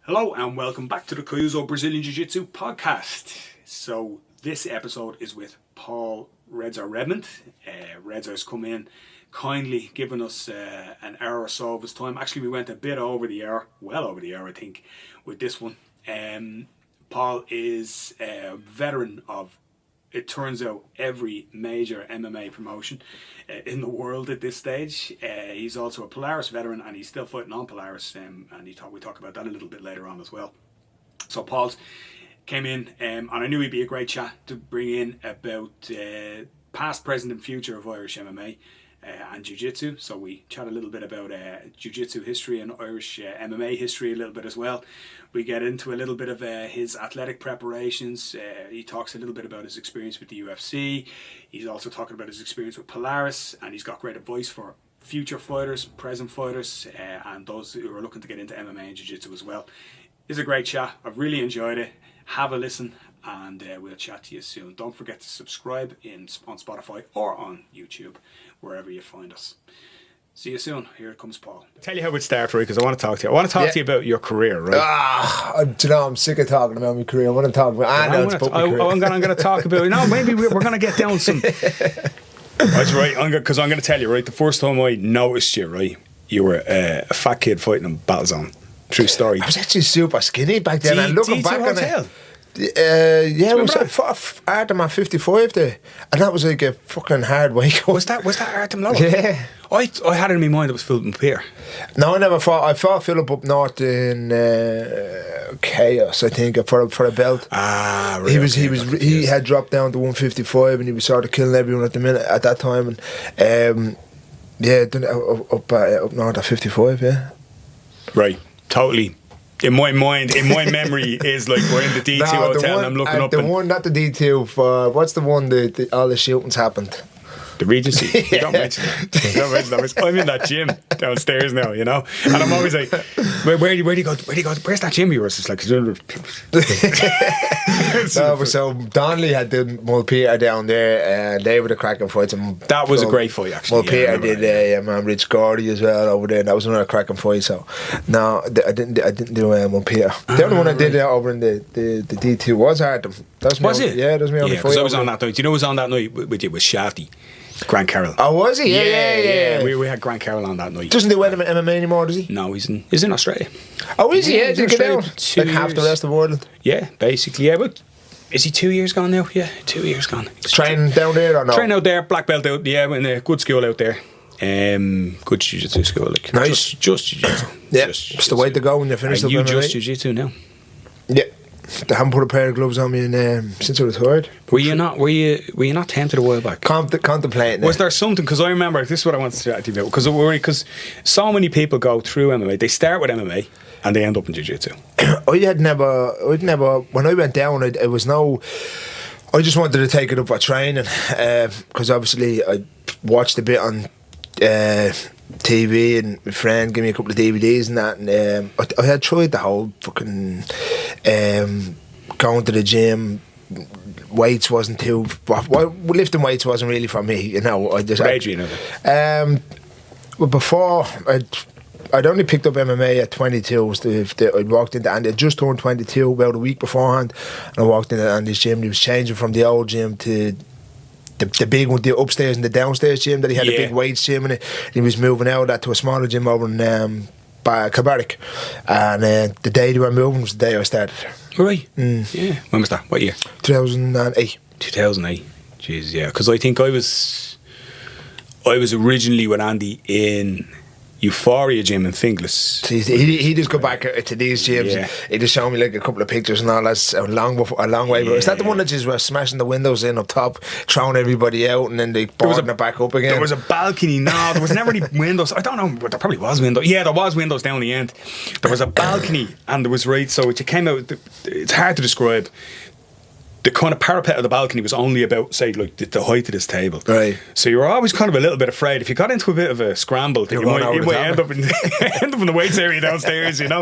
Hello and welcome back to the Kyuzo Brazilian Jiu-Jitsu podcast. So this episode is with Paul Redmond. Red's come in kindly giving us an hour or so of his time. Actually, we went a bit over the hour, well over the hour I think, with this one. Paul is a veteran of, it turns out, every major MMA promotion in the world at this stage. He's also a Polaris veteran and he's still fighting on Polaris, and we talk about that a little bit later on as well. So Paul's came in and I knew he'd be a great chat to bring in about past, present and future of Irish MMA and Jiu-Jitsu. So we chat a little bit about Jiu-Jitsu history and Irish MMA history a little bit as well. We get into a little bit of his athletic preparations. He talks a little bit about his experience with the UFC. He's also talking about his experience with Polaris, and he's got great advice for future fighters, present fighters, and those who are looking to get into MMA and Jiu-Jitsu as well. It's a great chat. I've really enjoyed it. Have a listen, and we'll chat to you soon. Don't forget to subscribe on Spotify or on YouTube, wherever you find us. See you soon. Here comes Paul. I'll tell you how it started, right? Because I want to talk to you. I want to talk to you about your career, right? I'm sick of talking about my career. I want to talk about. I'm going to talk about. No, maybe we're going to get down some. That's right. Because I'm going to tell you, right. The first time I noticed you, right, you were a fat kid fighting in Battlezone. True story. I was actually super skinny back then. And looking back on it. It was Artem at 55 there, and that was like a fucking hard weight. Was that Artem lower? Yeah. I had it in my mind it was Philip Pierre. No, I never fought. I fought Philip up north in Chaos, I think, for a belt. Ah, right. He had dropped down to 155, and he was sort of killing everyone at that time. And up north at 55. Yeah. Right. Totally. In my memory is like we're in the D2 hotel and I'm looking up. Not the D2, for what's the one that all the shootings happened? The Regency. Yeah. Don't mention that. I'm in that gym downstairs now, you know, and I'm always like, where do you go? Where's that gym? You were just like, so Donnelly had the Mulpeter down there, and they were the cracking fights. And that was a great fight, actually. Mulpeter did Rich Gordy as well over there. That was another cracking fight. So no, I didn't do Mulpeter. The only one I did over in the D2 was Artem. Was it? Yeah, that was me on the fight. Because I was on that night. Do you know who was on that night with you? Was Shafty. Grant Carroll. Oh, was he? Yeah. We had Grant Carroll on that night. Doesn't do MMA anymore, does he? No, he's in Australia. Oh, is he? Yeah, he's in Australia. Like half the rest of the world. Yeah, basically. Yeah, but is he 2 years gone now? Yeah, 2 years gone. Training down there or no? Training out there, black belt out. Yeah, in a good school out there. Good jiu-jitsu school. Like, nice. Just jiu-jitsu. Yeah, it's the way to go when you finish up MMA. You just jiu-jitsu now? Yeah. They haven't put a pair of gloves on me since I retired. Were you not tempted a while back? Contemplating. Was there something? Because I remember, this is what I wanted to chat to you about. Because so many people go through MMA. They start with MMA and they end up in jiu-jitsu. I'd never. When I went down, it was no. I just wanted to take it up for training, because obviously I watched a bit on TV, and my friend gave me a couple of DVDs and that, and I had tried the whole fucking going to the gym. Weights wasn't too. Lifting weights wasn't really for me, you know. Well, before I'd only picked up MMA at 22. I walked into Andy. I just turned 22 about a week beforehand, and I walked into Andy's gym. He was changing from the old gym to the big one, the upstairs and the downstairs gym that he had, a big weights gym, and he was moving out of that to a smaller gym over in Kilbarrack. And the day they were moving was the day I started. Right. Yeah. When was that? What year? 2008. 2008. Jeez, yeah. Because I think I was originally with Andy in Euphoria gym in Finglas. He just go back to these gyms. Yeah. He just showed me like a couple of pictures and all. That's a long way. Yeah. Is that the one that just was smashing the windows in up top, throwing everybody out, and then they boarding it back up again? There was a balcony. No, there was never any windows. I don't know, but there probably was windows. Yeah, there was windows down the end. There was a balcony, and there was so it came out. It's hard to describe. the kind of parapet of the balcony was only about, say, like the height of this table. Right. So you were always kind of a little bit afraid. If you got into a bit of a scramble, you might end up in the weights area downstairs, you know.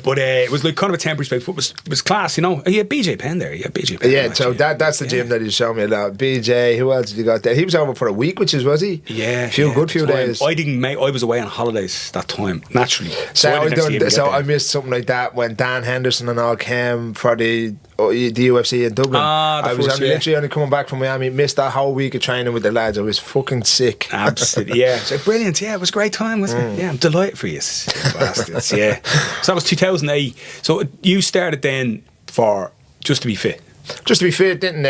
But it was like kind of a temporary space. But it was class, you know. You had BJ Penn there. Yeah, so that's the gym that he's showing me a lot. BJ, who else did you got there? He was over for a week, was he? Yeah. Few days. I was away on holidays that time, naturally. I missed something like that when Dan Henderson and all came for the UFC in Dublin. I was literally only coming back from Miami, missed that whole week of training with the lads. I was fucking sick. Absolutely, yeah. So brilliant, yeah. It was a great time, wasn't it? Yeah, I'm delighted for you, bastards. Yeah. So that was 2008. So you started then for just to be fit. Just to be fit, didn't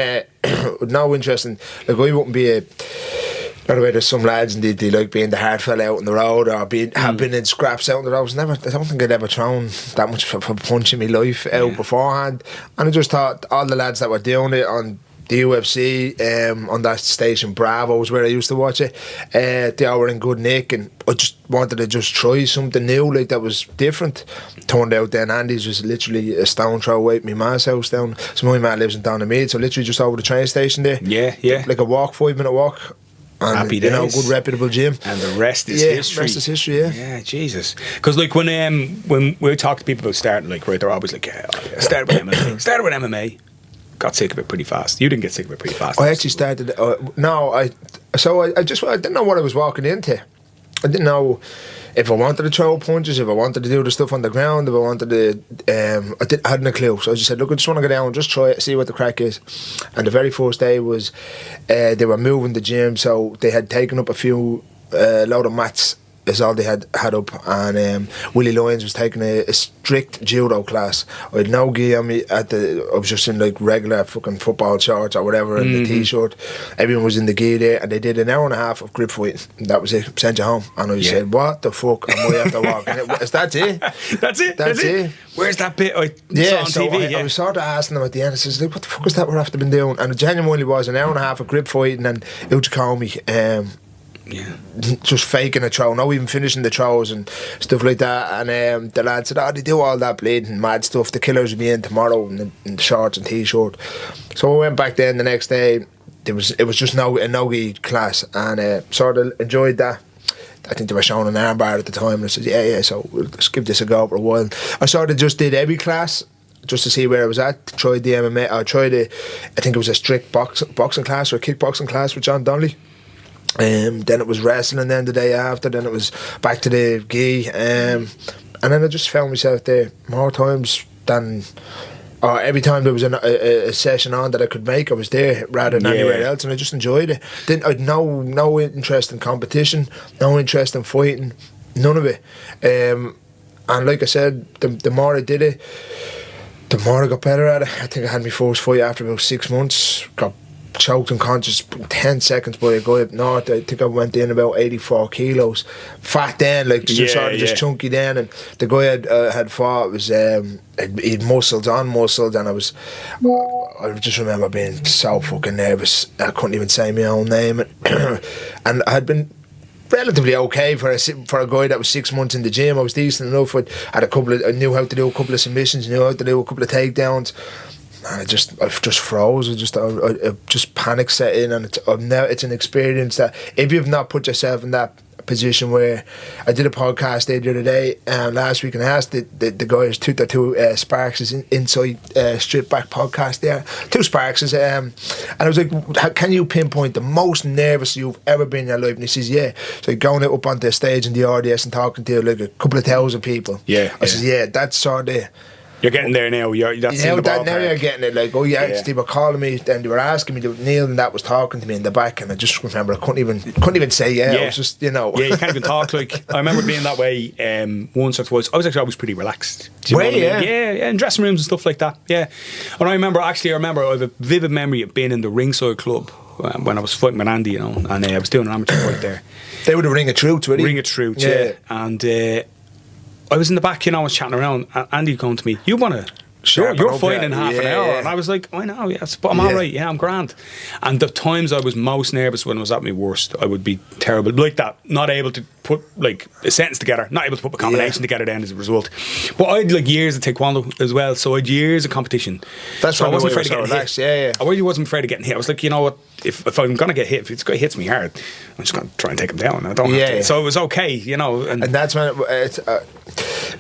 no interest in, like, I wouldn't be a. By the way, there's some lads and they like being the hard fella out on the road or have been in scraps out on the road. I don't think I'd ever thrown that much for punch in my life out beforehand. And I just thought all the lads that were doing it on the UFC, on that station Bravo was where I used to watch it, they all were in good nick, and I just wanted to just try something new, like that was different. Turned out then Andy's was literally a stone throw away at my ma's house down. So my man lives in Downmead, so literally just over the train station there. Yeah. Like a 5-minute walk. And, happy days. You know, good reputable gym. And the rest is history. The rest is history, yeah. Yeah, Jesus. Because like when we talk to people about starting, like, right, they're always like, started with MMA. Started with MMA. Got sick of it pretty fast. You didn't get sick of it pretty fast. I actually started. I didn't know what I was walking into. I didn't know if I wanted to throw punches, if I wanted to do the stuff on the ground, if I wanted to. I hadn't a clue. So I just said, look, I just want to go down and just try it, see what the crack is. And the very first day was they were moving the gym, so they had taken up a few load of mats. Is all they had up, and Willie Lyons was taking a strict judo class. I had no gi on me I was just in like regular fucking football shorts or whatever, and the t-shirt. Everyone was in the gi there, and they did an hour and a half of grip fighting. That was it. Sent you home, and I said, "What the fuck am I after walking?" That's it. That's it. Where's that bit I saw on TV? I was sort of asking them at the end. I says, "What the fuck is that we're after been doing?" And it genuinely was an hour and a half of grip fighting and Uchikomi. Just faking a throw, not even finishing the throws and stuff like that. And the lad said, they do all that bleeding mad stuff. The killers will be in tomorrow in the shorts and t-shirt. So I went back then the next day. It was just a no-gi class, and sort of enjoyed that. I think they were showing an armbar at the time, and I said, yeah, so let's give this a go for a while. I sort of just did every class just to see where I was at. Tried the MMA, I think it was a strict boxing class or a kickboxing class with John Donnelly. Then it was wrestling, then the day after, then it was back to the gi, and then I just found myself there more times than, or every time there was a session on that I could make, I was there rather than anywhere else, and I just enjoyed it. I'd no interest in competition, no interest in fighting, none of it. And like I said, the more I did it, the more I got better at it. I think I had my first fight after about 6 months. Got choked unconscious 10 seconds by a guy up north. I think I went in about 84 kilos. Fat then, like just chunky then. And the guy had fought was he'd muscles, and I just remember being so fucking nervous. I couldn't even say my own name. And I had been relatively okay for a guy that was 6 months in the gym. I was decent enough. I knew how to do a couple of submissions, knew how to do a couple of takedowns. And I just froze. I just panic set in, and it's an experience that if you've not put yourself in that position where I did a podcast there the other day last week, and I asked the guys two Sparks inside strip back podcast there, two Sparks, and I was like, can you pinpoint the most nervous you've ever been in your life? And he says, yeah. So going up onto the stage in the RDS and talking to like a couple of thousand people. I says, yeah, that's sort of. You're getting there now. Now you're getting it. Like, they were calling me, and they were asking me. Neil and that was talking to me in the back, and I just remember I couldn't even say I was just, Yeah, you can't even talk. Like, I remember being that way once or twice. I was actually always pretty relaxed. In dressing rooms and stuff like that. Yeah, and I remember I have a vivid memory of being in the ringside club when I was fighting with Andy, and I was doing an amateur fight there. They were the Ring of Truth, really. Ring of Truth, yeah. And I was in the back, I was chatting around, and Andy came to me, you want to you're fighting in half an hour. And I was like, I know, yes, but I'm all right. Yeah, I'm grand. And the times I was most nervous when I was at my worst, I would be terrible. Like that, not able to put like a sentence together, not able to put a combination together then as a result. But I had like years of taekwondo as well, so I had years of competition. That's so why I wasn't afraid of getting hit. Yeah. I really wasn't afraid of getting hit. I was like, you know what, if I'm going to get hit, if this guy hits me hard, I'm just going to try and take him down. I don't have to. So it was okay, you know. And that's when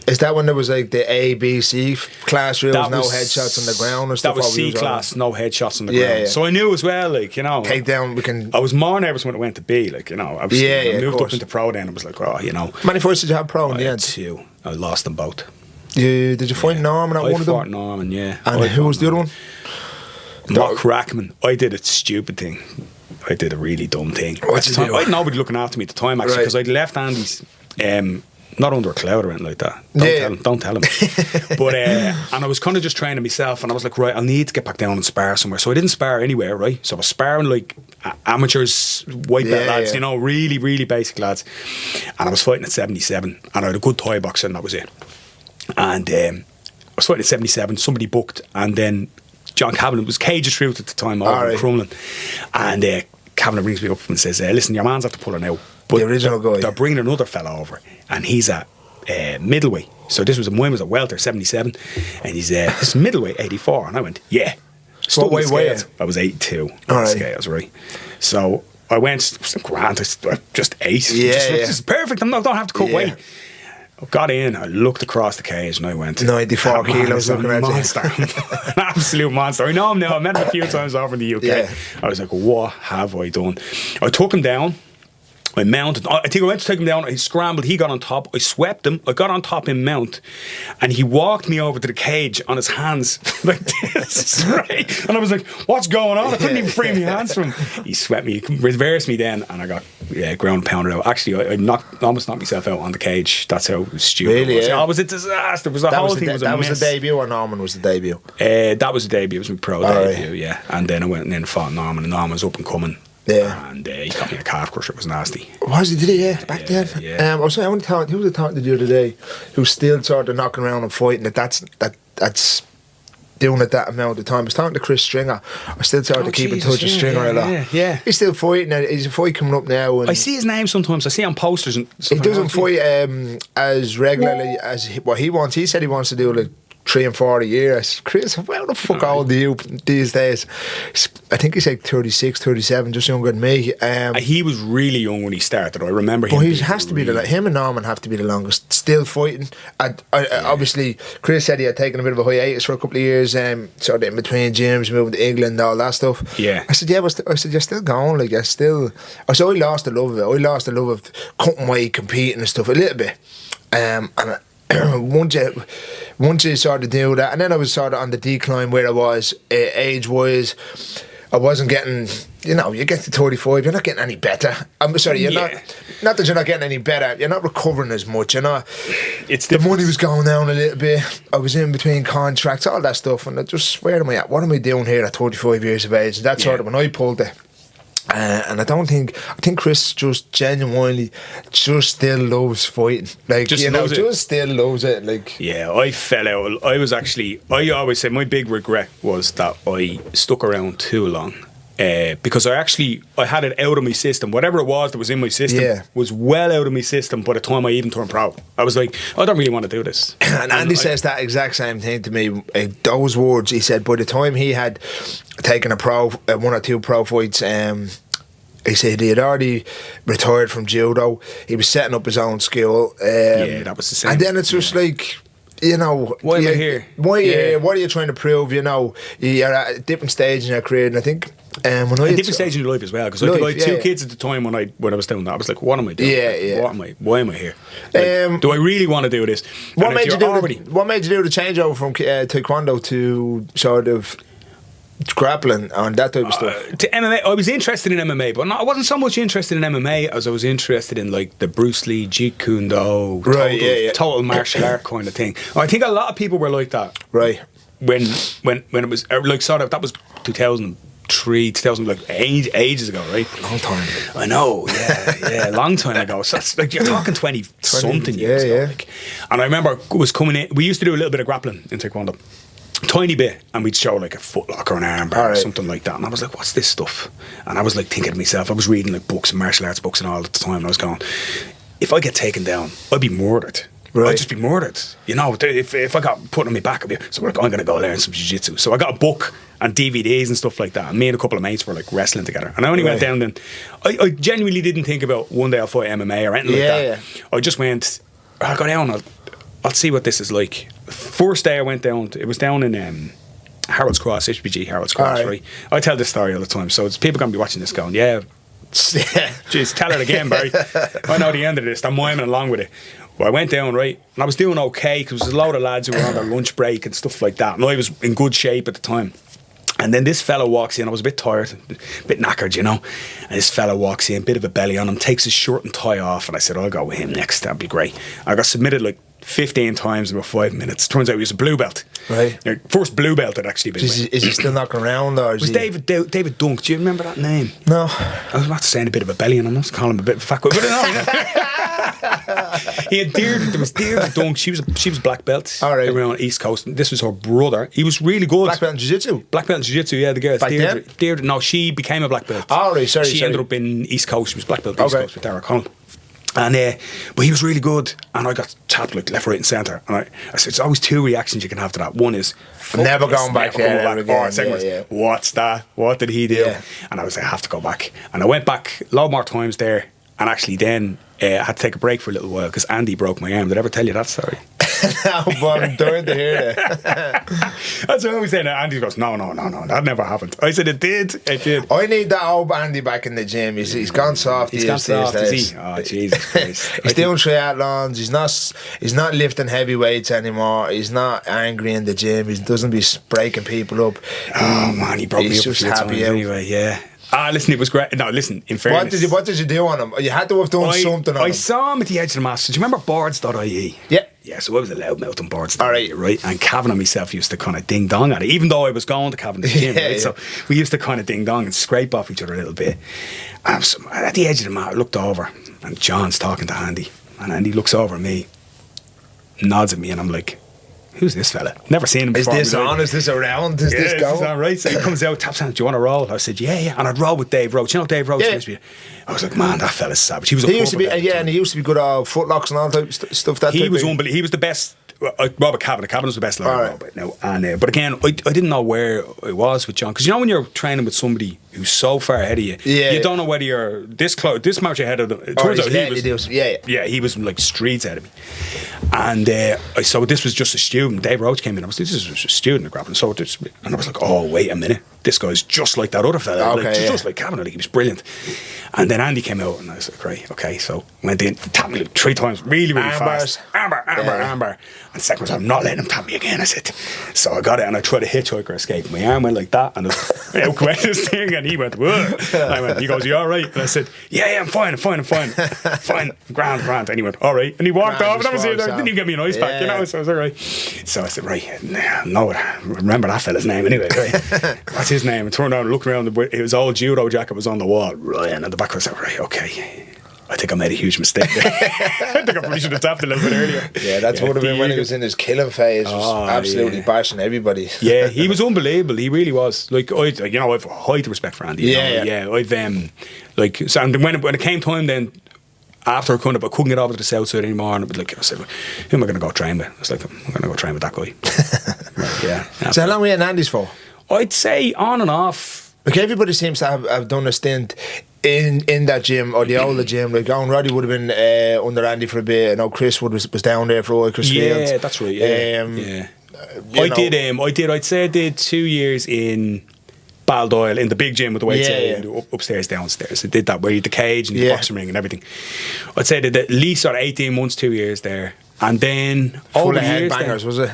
is that when there was like the A, B, C class rules, no headshots on the ground or stuff? That was C class, no headshots on the ground. So I knew as well, like, you know, takedown. I was more nervous when it went to B, like, you know. I moved up into pro then. I was like, oh, you know. How many fights did you have pro in the end? 2. I lost them both. Did you fight Norman at one of them? I fought Norman, yeah. And who was the other one? Mark Rackman. I did a stupid thing. I did a really dumb thing. What did you do? I had nobody looking after me at the time, actually, because I'd left Andy's. Not under a cloud or anything like that. Don't tell him. But and I was kind of just training myself, and I was like, right, I'll need to get back down and spar somewhere. So I didn't spar anywhere, right? So I was sparring like amateurs, white belt lads, you know, really, really basic lads. And I was fighting at 77, and I had a good Thai boxer, and that was it. And I was fighting at 77. Somebody booked, and then John Kavanagh was Cage's Truth at the time over in Crumlin, and Kavanagh brings me up and says, listen, your man's have to pull her now. But the original guy. They're bringing another fella over, and he's at middleweight. So this was mine was a welter, 77, and he's this middleweight, 84. And I went, yeah. So what weight were you? I was 82 on the scales, right? So I went, grand, I just ate. This is perfect. I don't have to cut weight. I got in, I looked across the cage, and I went, 94 kilos looking at monster. An absolute monster. I know him now. I met him a few times over in the UK. I was like, what have I done? I took him down. I mounted. I think I went to take him down. I scrambled. He got on top. I swept him. I got on top in mount, and he walked me over to the cage on his hands like this, right? And I was like, "What's going on?" I couldn't even free my hands from him. He swept me, reversed me then, and I got ground pounded out. Actually, I almost knocked myself out on the cage. That's how stupid really, it was. It was a disaster. It was the whole thing was a mess. Was the debut, or Norman was the debut? That was the debut. It was my pro debut, yeah. And then I went and then fought Norman, and Norman was up and coming. Yeah, and he got me a calf crusher. It was nasty. Was he? Did he? Yeah, back then. Yeah. I was only talking. Who was I talking to the other day? Who's still sort of knocking around and fighting? That's doing it that amount of time. I was talking to Chris Stringer. I still sort of keep in touch with Stringer a lot. Yeah, he's still fighting. He's a fight coming up now. And I see his name sometimes. I see on posters and stuff. He doesn't fight as regularly as what he wants. He said he wants to do like 3 and 4 a year. Chris, how the fuck old are you these days? I think he's like 36, 37, just younger than me. He was really young when he started. I remember him. But he has to be him and Norman have to be the longest still fighting. Obviously, Chris said he had taken a bit of a hiatus for a couple of years, sort of in between gyms, moving to England, all that stuff. Yeah. I said, I said, you're still going, like you're still. I said, I lost the love of it. I lost the love of cutting weight, competing and stuff a little bit. And once you sort of do that, and then I was sort of on the decline where I was age-wise. I wasn't getting, you get to 35, you're not getting any better. I'm sorry, you're not that you're not getting any better, you're not recovering as much, It's the money was going down a little bit. I was in between contracts, all that stuff, and I just, where am I at? What am I doing here at 35 years of age? And that's sort of when I pulled it. And I think Chris just genuinely just still loves fighting. Like, just still loves it. Like, yeah, I fell out. I always say my big regret was that I stuck around too long. Because I had it out of my system. Whatever it was that was in my system was well out of my system by the time I even turned pro. I was like, I don't really want to do this. And Andy says that exact same thing to me. Those words, he said, by the time he had taken one or two pro fights, he said he had already retired from judo. He was setting up his own school. That was the same. And then it's just like, why am I here? What are you trying to prove? You're at a different stage in your career, and I think a different stage in your life as well. Because I had 2 kids at the time when I was doing that. I was like, what am I doing? Why am I here? Do I really want to do this? What made you do the changeover from taekwondo to sort of grappling and that type of stuff? To MMA, I was interested in MMA, but I wasn't so much interested in MMA as I was interested in like the Bruce Lee, Jeet Kune Do, total martial art kind of thing. I think a lot of people were like that. Right. When it was like sort of, that was 2003, 2000, like ages ago, right? Long time. I know, yeah, long time ago. So that's like, you're talking 20 something years ago. Like. And I remember it was coming in. We used to do a little bit of grappling in taekwondo. tiny bit, and we'd show like a footlock or an armbar or something like that. And I was like, what's this stuff? And I was like thinking to myself, I was reading like books and martial arts books and all at the time, and I was going, if I get taken down, I'd be murdered. I'd just be murdered. You know, if I got put on my back, so I'm going to go learn some jiu-jitsu. So I got a book and DVDs and stuff like that. And me and a couple of mates were like wrestling together. And I only went down then. I genuinely didn't think about one day I'll fight MMA or anything like that. Yeah. I just went, I'll go down, I'll see what this is like. First day I went down, it was down in Harold's Cross, HBG Harold's Cross, right? I tell this story all the time. So it's people going to be watching this going, yeah, jeez, tell it again, Barry. I know the end of this. I'm miming along with it. Well, I went down, right, and I was doing okay because there was a load of lads who were on their lunch break and stuff like that, and I was in good shape at the time. And then this fella walks in. I was a bit tired, a bit knackered, you know. And this fella walks in, bit of a belly on him, takes his shirt and tie off, and I said, I'll go with him next. That'd be great. I got submitted like 15 times in about 5 minutes. Turns out he was a blue belt. Right. First blue belt I'd actually been. Is he still knocking around, or is David Dunk? Do you remember that name? No. I was about to say a bit of a belly, and I'm not calling him a bit of a fat guy, but no. He had Deirdre. There was Deirdre Dunk. She was black belt. All right. Around the East Coast. This was her brother. He was really good. Black belt in jiu-jitsu. Black belt in jiu-jitsu. Yeah, the girl. Deirdre. No, she became a black belt. Oh, right. Sorry. She ended up in East Coast. She was black belt East Coast with Derek Hull. And but he was really good, and I got tapped like left, right, and centre. And I said, "It's always two reactions you can have to that. One is never going back there again. Or second was, what's that? What did he do?" Yeah. And I was like, "I have to go back." And I went back a lot more times there, and actually then I had to take a break for a little while because Andy broke my arm. Did I ever tell you that story? No, but I'm dying to hear that. That's what I always say. Andy goes, no, that never happened. I said, it did. I need that old Andy back in the gym. He's gone soft. He's gone soft, is he? Oh, Jesus Christ. He's doing triathlons. He's not lifting heavy weights anymore. He's not angry in the gym. He doesn't be breaking people up. Oh, man, he broke me up. He's just happy anyway, yeah. Listen, it was great. No, listen, in fairness. What did you do on him? You had to have done something on him. I saw him at the edge of the mast. Do you remember boards.ie? Yeah. Yeah, so I was a loudmouth on boards.ie, right? And Cavan and myself used to kind of ding-dong at it, even though I was going to Cavan's gym, right? Yeah. So we used to kind of ding-dong and scrape off each other a little bit. And at the edge of the mat, I looked over, and John's talking to Andy. And Andy looks over at me, nods at me, and I'm like, who's this fella? Never seen him before. Is this on? Is this around? Is this going? Is on, right? So he comes out, taps on, do you want to roll? I said, yeah. And I'd roll with Dave Roach. You know Dave Roach? Yeah. I was like, man, that fella's savage. He used to be, and he used to be good at footlocks and all that stuff. He was unbelievable. He was the best. Robert Cavan was the best lawyer right now. And but again, I didn't know where I was with John, because you know when you're training with somebody who's so far ahead of you, you don't know whether you're this close, this much ahead of them. It turns out he was like streets ahead of me. And so this was just a student. Dave Roach came in. I was this is just a student of grappling. So and I was like, oh wait a minute, this guy's just like that other fella, just like Cavan. Like, he was brilliant. And then Andy came out, and I was like, right, okay. So went in, tapped me like 3 times, really fast. Amber. And second time, I'm not letting him tap me again. I said, so I got it, and I tried a hitchhiker escape. My arm went like that, and out went this thing, and he went, whoa. He goes, you all right? And I said, yeah, I'm fine. Fine, grand. And he went, all right. And he walked off, and I was there. Didn't even get me an ice pack, you know? So I was all right. So I said, right, no, remember that fella's name anyway. Right? What's his name? I turned around and looked around. His old judo jacket was on the wall. Right, and at the back I was like, right, okay. I think I made a huge mistake there. I think I probably should have tapped a little bit earlier. Yeah, that's would have been when he was in his killing phase. Was absolutely bashing everybody. Yeah, he was unbelievable. He really was. Like, I've high respect for Andy. I've so and when it came time then, after I couldn't get over to the south side anymore, and I said, who am I going to go train with? I was like, I'm going to go train with that guy. Right, So how long were you in Andy's for? I'd say on and off. Like, everybody seems to have done a stint in that gym or the older gym. Like, Roddy would have been under Andy for a bit. I know Chris was down there for a while. Chris Fields. Yeah, that's right. I'd say I did 2 years in Baldoyle in the big gym with the weights upstairs, downstairs. I did that where you had the cage and the boxing ring and everything. I'd say I did at least sort of 18 months, 2 years there, and then full of headbangers, was it?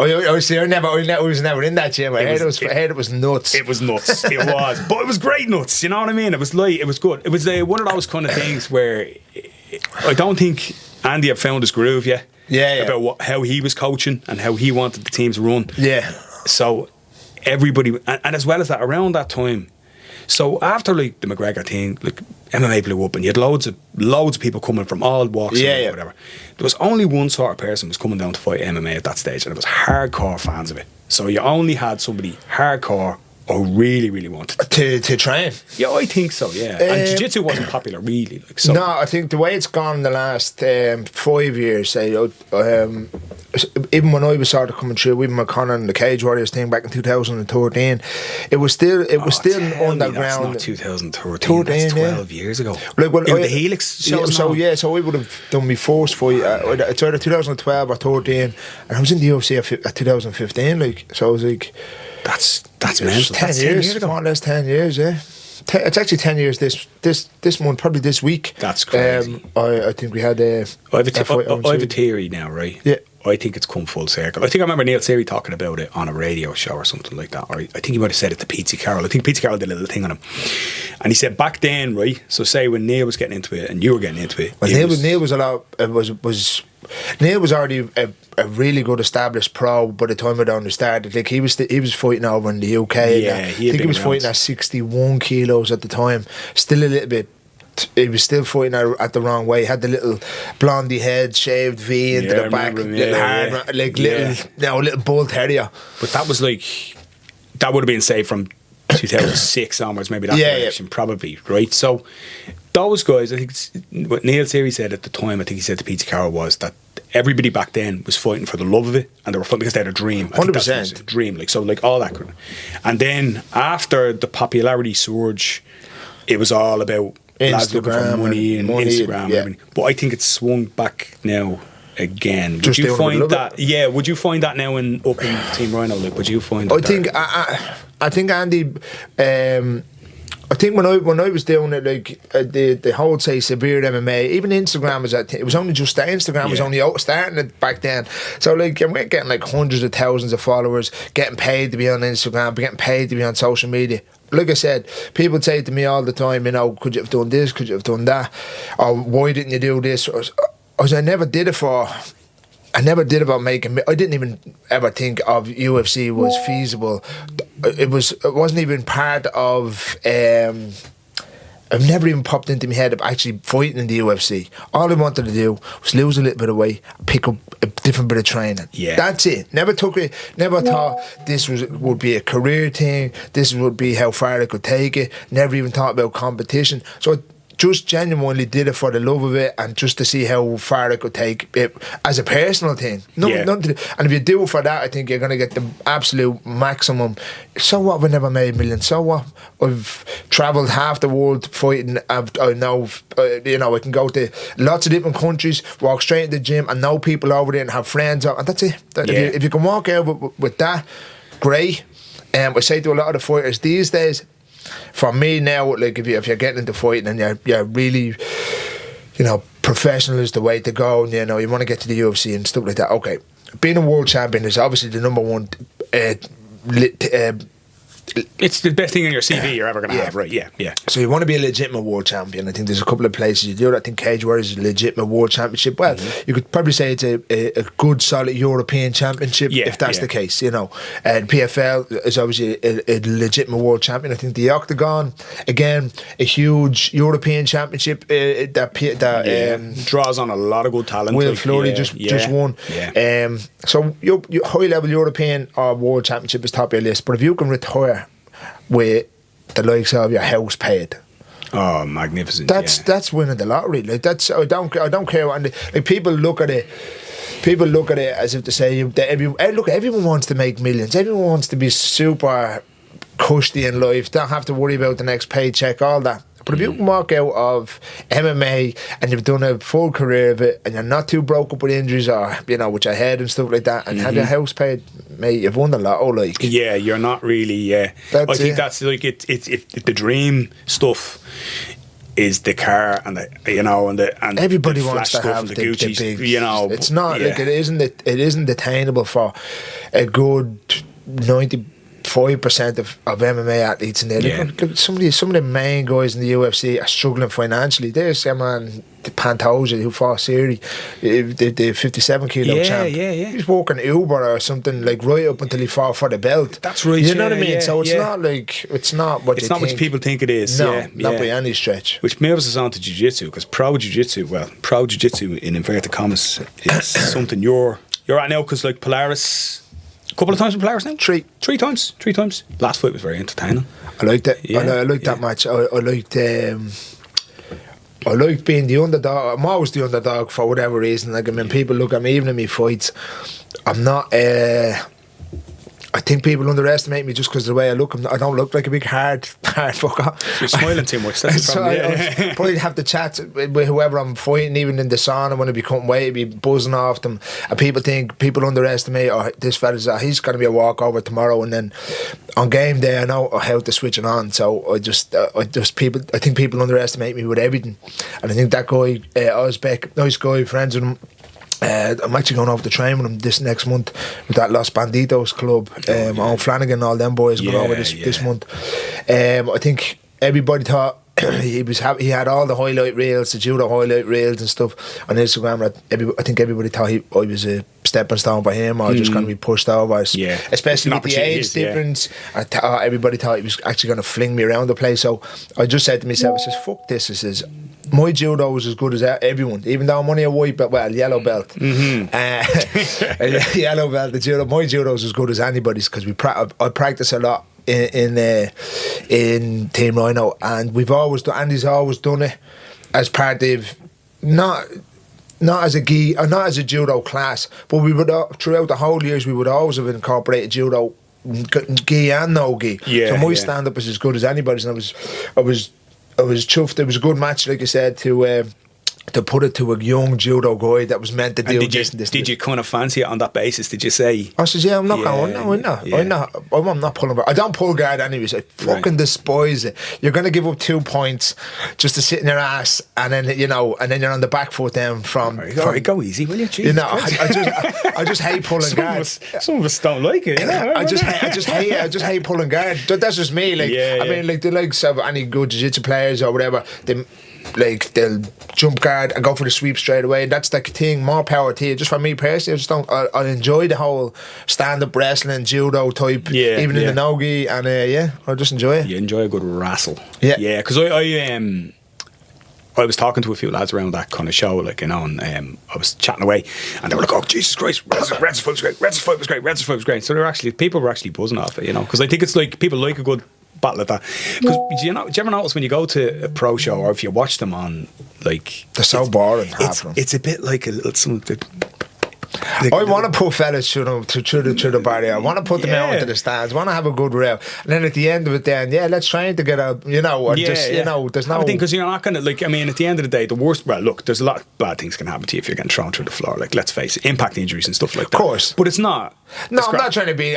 I was never in that gym. I heard it was nuts. It was nuts. It was, but it was great nuts. You know what I mean? It was light. It was good. It was one of those kind of things where I don't think Andy had found his groove yet. About how he was coaching and how he wanted the team to run. Yeah. So everybody, and as well as that, around that time. So after like the McGregor thing, like MMA blew up, and you had loads of people coming from all walks, or whatever. There was only one sort of person who was coming down to fight MMA at that stage, and it was hardcore fans of it. So you only had somebody hardcore or really, really wanted to train. Yeah, I think so, yeah. And Jiu-Jitsu wasn't popular, really. Like, so. No, I think the way it's gone in the last 5 years, even when I was sort of coming through, even McConnell and the Cage Warriors thing back in 2013, it was still underground. That's not 2013, that's 12 years ago. Like, well, the Helix shows so I would have done my first fight. It's either 2012 or 13, and I was in the UFC at 2015. Like, so I was like, that's mental. 10 years ago. More or less 10 years, yeah. It's actually 10 years this month, probably this week. That's crazy. I think we had I have a theory now, right? Yeah. I think it's come full circle. I think I remember Neil Seary talking about it on a radio show or something like that. Or I think he might have said it to Pete Carroll. I think Pete Carroll did a little thing on him. And he said back then, right? So say when Neil was getting into it and you were getting into it. Well, Neil was a lot. Neil was already a really good established pro by the time it only started. Like he was fighting over in the UK. Yeah, I think he was fighting at 61 kilos at the time. Still a little bit. He was still fighting at the wrong way. He had the little blondie head, shaved V into the back, little bull terrier. But that was like, that would have been say from 2006 onwards, maybe that direction, probably, right? So those guys, I think what Neil Seary said at the time, I think he said to Pete Carroll, was that everybody back then was fighting for the love of it, and they were fighting because they had a dream. 100% dream, like so, like all that. And then after the popularity surge, it was all about lads looking for money and Instagram and everything. But I think it's swung back now again. Would you find that? Yeah, would you find that now up in Team Rhino? Like, would you find? I think Andy. I think when I was doing it, like the whole say severe MMA, even Instagram was it was only just that. Instagram was only starting it back then. So like we're getting like hundreds of thousands of followers, getting paid to be on Instagram, getting paid to be on social media. Like I said, people say to me all the time, could you have done this? Could you have done that? Or why didn't you do this? I never did it for. I never did about making. I didn't even ever think of UFC was feasible. It wasn't even part of. I've never even popped into my head of actually fighting in the UFC. All I wanted to do was lose a little bit of weight, pick up a different bit of training. Yeah, that's it. Never thought this would be a career thing. This would be how far I could take it. Never even thought about competition. So I just genuinely did it for the love of it and just to see how far I could take it as a personal thing. And if you do it for that, I think you're going to get the absolute maximum. So what? We never made millions. So what? I've travelled half the world fighting. I know, I can go to lots of different countries, walk straight into the gym and know people over there and have friends out, and that's it. If you can walk out with that, great. I say to a lot of the fighters these days, for me now, like if you're getting into fighting and you're really, professional is the way to go, and you want to get to the UFC and stuff like that. Okay, being a world champion is obviously the number one. It's the best thing in your CV you're ever going to have, right? Yeah. So you want to be a legitimate world champion. I think there's a couple of places you do that. I think Cage Warriors is a legitimate world championship. Well, you could probably say it's a good, solid European championship if that's the case, And PFL is obviously a legitimate world champion. I think the Octagon, again, a huge European championship that draws on a lot of good talent. Will Fleury just won. Yeah. So your high-level European or world championship is top of your list. But if you can retire with the likes of your house paid, magnificent! That's winning the lottery. Like I don't care. And like people look at it as if to say everyone wants to make millions. Everyone wants to be super cushy in life. Don't have to worry about the next paycheck. All that. But if you can walk out of MMA and you've done a full career of it and you're not too broke up with injuries or, with your head and stuff like that and have your house paid, mate, you've won the lotto, like. Yeah, you're not really, I think that's like, it's the dream stuff is the car and and everybody the wants to have the Gucci's, big, it's not, like, it isn't attainable for a good 5% of MMA athletes in there. Look, some of the main guys in the UFC are struggling financially. There's a man, the Pantoja, who fought Siri, the 57 kilo champ. He's working Uber or something like right up until he fought for the belt. That's right. You know what I mean? So it's not like it's not what people think it is. No, not by any stretch. Which moves us on to Jiu-Jitsu, because pro Jiu-Jitsu in inverted commas is something you're at now, because like Polaris couple of times with players now? Three times. Last fight was very entertaining. I liked it. Yeah, I liked that match. I like being the underdog. I'm always the underdog for whatever reason. Like, I mean, people look at me, even in my fights, I'm not. I think people underestimate me just because of the way I look. I don't look like a big hard fucker. You're smiling too much. That's the problem. I probably have to chat with whoever I'm fighting, even in the sauna when I be cutting weight, be buzzing off them. And people underestimate, oh, this fella's he's going to be a walkover tomorrow. And then on game day, I know how to switch it on. So I think people underestimate me with everything. And I think that guy, Ozbek, nice guy, friends with him. I'm actually going over to train with him this next month with that Los Banditos club. Owen Flanagan and all them boys going over this month. I think everybody thought he had all the highlight reels, the judo highlight reels and stuff on Instagram. I think everybody thought I was a stepping stone for him, or just going to be pushed over. Especially with the age difference. Everybody thought he was actually going to fling me around the place. So I just said to myself, I says, fuck this. I says, my judo is as good as everyone, even though I'm only a white belt, yellow belt. Yellow belt, the judo. My judo is as good as anybody's because I practice a lot in Team Rhino, and Andy's always done it as part of not as a gi or not as a judo class, but we would throughout the whole years we would always have incorporated judo, gi and no gi. So my stand up is as good as anybody's, and I was chuffed. It was a good match, like I said, to put it to a young judo guy that was meant to do this. Did you kind of fancy it on that basis? Did you say? I said, I'm not going. No, I'm not pulling guard. I don't pull guard anyways. I fucking despise it. You're going to give up 2 points just to sit in your ass, and then you're on the back foot then from. Go easy, will you? Jeez, you know, I just hate pulling guard. Some of us don't like it. I just hate pulling guard. That's just me. I mean, like the likes of any good jiu-jitsu players or whatever, they'll jump guard and go for the sweep straight away. That's the thing. More power to you. Just for me personally, I just don't. I enjoy the whole stand-up wrestling, judo type, even in the no-gi, and I just enjoy it. You enjoy a good wrestle. Yeah, because I was talking to a few lads around that kind of show, and I was chatting away, and they were like, "Oh, Jesus Christ, Red's fight was great. Red's fight was great." So people were actually buzzing off it, because I think it's like people like a good battle at that. Because do you ever notice when you go to a pro show, or if you watch them on, like, they're so boring. It's a bit like something. I want to put fellas through the barrier. I want to put them out into the stands. I want to have a good row, and then at the end of it, then let's try to get a there's no thing, because you're not gonna, like, I mean, at the end of the day, the worst. Well, look, there's a lot of bad things can happen to you if you're getting thrown through the floor. Like, let's face it, impact injuries and stuff like that. Of course, but it's not. No, I'm not trying to be